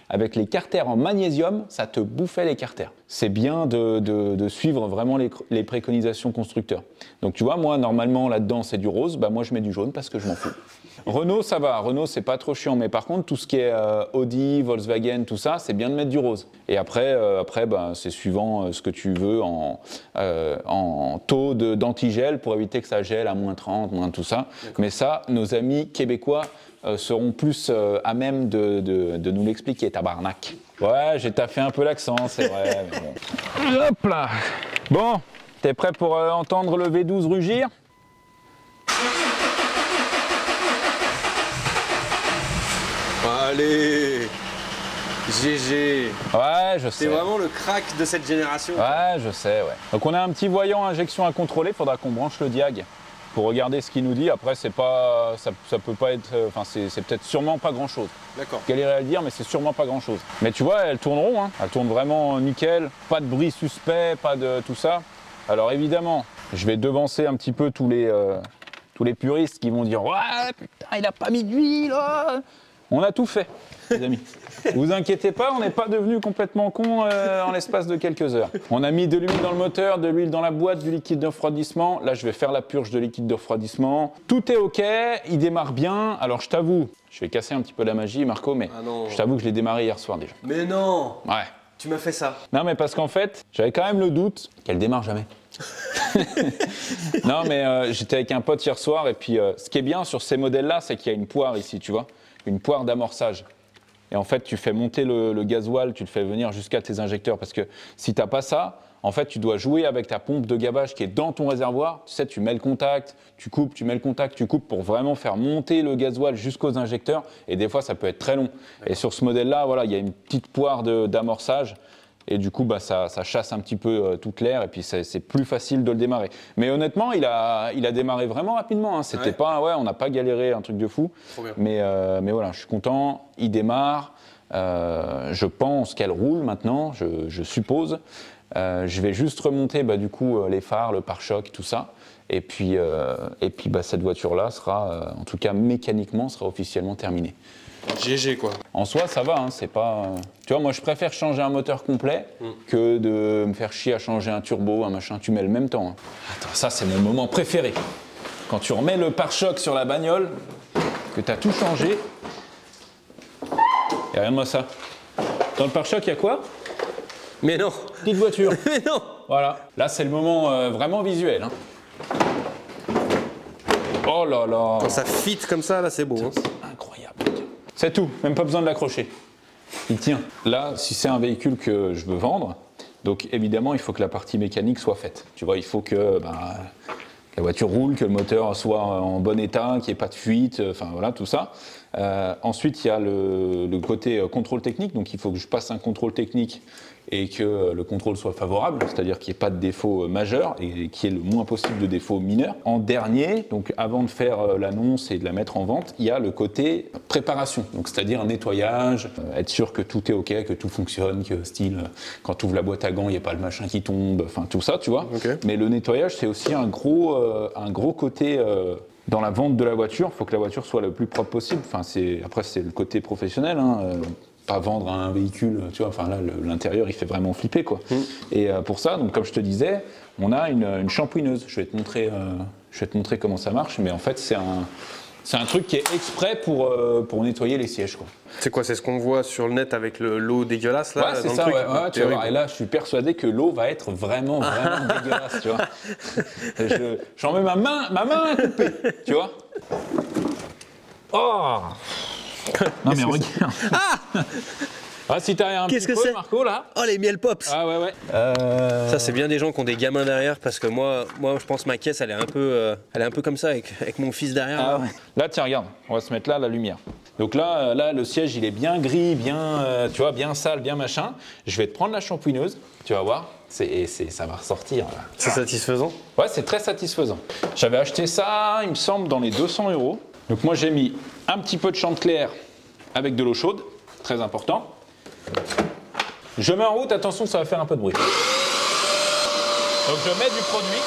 avec les carters en magnésium, ça te bouffait les carters. C'est bien de suivre vraiment les préconisations constructeurs. Donc tu vois, moi, normalement, là-dedans, c'est du rose. Bah, moi, je mets du jaune parce que je m'en fous. Renault, ça va. Renault, c'est pas trop chiant. Mais par contre, tout ce qui est Audi, Volkswagen, tout ça, c'est bien de mettre du rose. Et après bah, c'est suivant ce que tu veux en taux d'antigel pour éviter que ça gèle à moins 30, moins tout ça. Mais ça, nos amis québécois seront plus à même de nous l'expliquer, tabarnak. Ouais, j'ai taffé un peu l'accent, c'est vrai. Mais bon. Hop là. Bon, t'es prêt pour entendre le V12 rugir? Allez, GG. Ouais, je sais. C'est vraiment le crack de cette génération. Ouais, je sais, ouais. Donc on a un petit voyant injection à contrôler, faudra qu'on branche le diag pour regarder ce qu'il nous dit. Après, c'est pas, ça peut pas être, enfin c'est peut-être sûrement pas grand-chose. D'accord. Je galérais à le dire, mais c'est sûrement pas grand-chose. Mais tu vois, elles tourneront, hein. Elles tournent vraiment nickel, pas de bruit suspect, pas de tout ça. Alors évidemment, je vais devancer un petit peu tous les puristes qui vont dire « Ouais, putain, il a pas mis d'huile !» On a tout fait, les amis. Vous inquiétez pas, on n'est pas devenu complètement con en l'espace de quelques heures. On a mis de l'huile dans le moteur, de l'huile dans la boîte, du liquide de refroidissement. Là, je vais faire la purge de liquide de refroidissement. Tout est OK, il démarre bien. Alors, je t'avoue, je vais casser un petit peu la magie, Marco, mais je t'avoue que je l'ai démarré hier soir déjà. Mais non. Ouais. Tu m'as fait ça. Non, mais parce qu'en fait, j'avais quand même le doute qu'elle démarre jamais. Non, mais j'étais avec un pote hier soir et puis ce qui est bien sur ces modèles-là, c'est qu'il y a une poire ici, tu vois. Une poire d'amorçage. et en fait tu fais monter le gasoil, tu le fais venir jusqu'à tes injecteurs parce que si tu n'as pas ça, en fait tu dois jouer avec ta pompe de gavage qui est dans ton réservoir, tu sais, tu mets le contact, tu coupes, tu mets le contact, tu coupes pour vraiment faire monter le gasoil jusqu'aux injecteurs et des fois ça peut être très long. Et sur ce modèle-là, voilà, il y a une petite poire d'amorçage. Et du coup, bah, ça chasse un petit peu toute l'air et puis c'est plus facile de le démarrer. Mais honnêtement, il a démarré vraiment rapidement. Hein. C'était pas, on n'a pas galéré, un truc de fou. Mais voilà, je suis content. Il démarre. Je pense qu'elle roule maintenant, je suppose. Je vais juste remonter du coup les phares, le pare-choc, tout ça. Et puis bah, cette voiture-là sera, en tout cas mécaniquement, sera officiellement terminée. GG quoi. En soi, ça va, hein, c'est pas... Tu vois, moi, je préfère changer un moteur complet que de me faire chier à changer un turbo, un machin. Tu mets le même temps. Hein. Attends, ça, c'est mon moment préféré. Quand tu remets le pare-choc sur la bagnole, que tu as tout changé. Et regarde-moi ça. Dans le pare-choc, il y a quoi? Mais non. Petite voiture. Mais non. Voilà. Là, c'est le moment vraiment visuel. Hein. Oh là là. Quand ça fit comme ça, là, c'est beau. Hein. Incroyable. C'est tout, même pas besoin de l'accrocher. Il tient. Là, si c'est un véhicule que je veux vendre, donc évidemment, il faut que la partie mécanique soit faite. Tu vois, il faut que la voiture roule, que le moteur soit en bon état, qu'il n'y ait pas de fuite, enfin voilà, tout ça. Ensuite, il y a le côté contrôle technique, donc il faut que je passe un contrôle technique et que le contrôle soit favorable, c'est-à-dire qu'il n'y ait pas de défauts majeurs et qu'il y ait le moins possible de défauts mineurs. En dernier, donc avant de faire l'annonce et de la mettre en vente, il y a le côté préparation, donc c'est-à-dire nettoyage, être sûr que tout est OK, que tout fonctionne, que style, quand tu ouvres la boîte à gants, il n'y a pas le machin qui tombe, enfin tout ça, tu vois. Okay. Mais le nettoyage, c'est aussi un gros côté... Dans la vente de la voiture, il faut que la voiture soit le plus propre possible. Enfin, après, c'est le côté professionnel. Hein. Pas vendre un véhicule, tu vois. Enfin, là, l'intérieur, il fait vraiment flipper, quoi. Et pour ça, donc, comme je te disais, on a une shampouineuse. Je vais te montrer comment ça marche. Mais en fait, c'est un truc qui est exprès pour nettoyer les sièges, quoi. C'est quoi? C'est ce qu'on voit sur le net avec l'eau dégueulasse là? Ouais, c'est ça, ouais, tu vas voir. Et là, je suis persuadé que l'eau va être vraiment dégueulasse, tu vois. J'en mets ma main à couper, tu vois. Oh non mais regarde. Ah, si t'as un petit peu, Marco, là. Oh, les miel pops. Ah ouais. Ça, c'est bien des gens qui ont des gamins derrière parce que moi je pense que ma caisse, elle est un peu comme ça avec mon fils derrière. Ah ouais. Là, tiens, regarde, on va se mettre là, la lumière. Donc là, le siège, il est bien gris, tu vois, bien sale, bien machin. Je vais te prendre la shampouineuse, tu vas voir. Ça va ressortir. Là. C'est satisfaisant? Ouais, c'est très satisfaisant. J'avais acheté ça, il me semble, dans les 200 €. Donc moi, j'ai mis un petit peu de Chanticleer avec de l'eau chaude, très important. Je mets en route, attention, ça va faire un peu de bruit. Donc je mets du produit.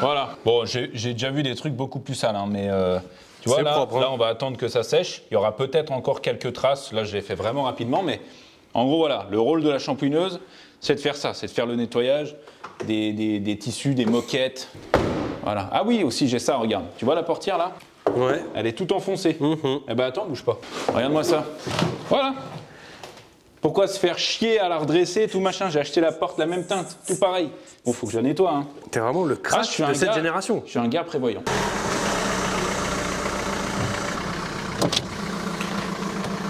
Voilà. Bon, j'ai déjà vu des trucs beaucoup plus sales, hein, mais tu vois, là, propre, hein. Là, on va attendre que ça sèche. Il y aura peut-être encore quelques traces. Là, je l'ai fait vraiment rapidement, mais en gros, voilà, le rôle de la shampouineuse, c'est de faire ça, c'est de faire le nettoyage des tissus, des moquettes. Voilà. Ah oui, aussi, j'ai ça, regarde. Tu vois la portière, là? Ouais. Elle est toute enfoncée. Eh ben, attends, bouge pas. Regarde-moi ça. Voilà. Pourquoi se faire chier à la redresser, tout machin? J'ai acheté la porte la même teinte, tout pareil. Bon, faut que je la nettoie. Hein. T'es vraiment le crash de cette génération. Je suis un gars prévoyant.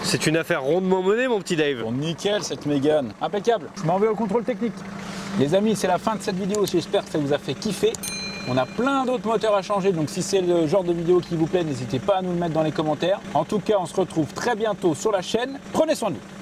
C'est une affaire rondement menée, mon petit Dave. Bon, nickel, cette Mégane. Impeccable. Je m'en vais au contrôle technique. Les amis, c'est la fin de cette vidéo. J'espère que ça vous a fait kiffer. On a plein d'autres moteurs à changer, donc si c'est le genre de vidéo qui vous plaît, n'hésitez pas à nous le mettre dans les commentaires. En tout cas, on se retrouve très bientôt sur la chaîne. Prenez soin de vous.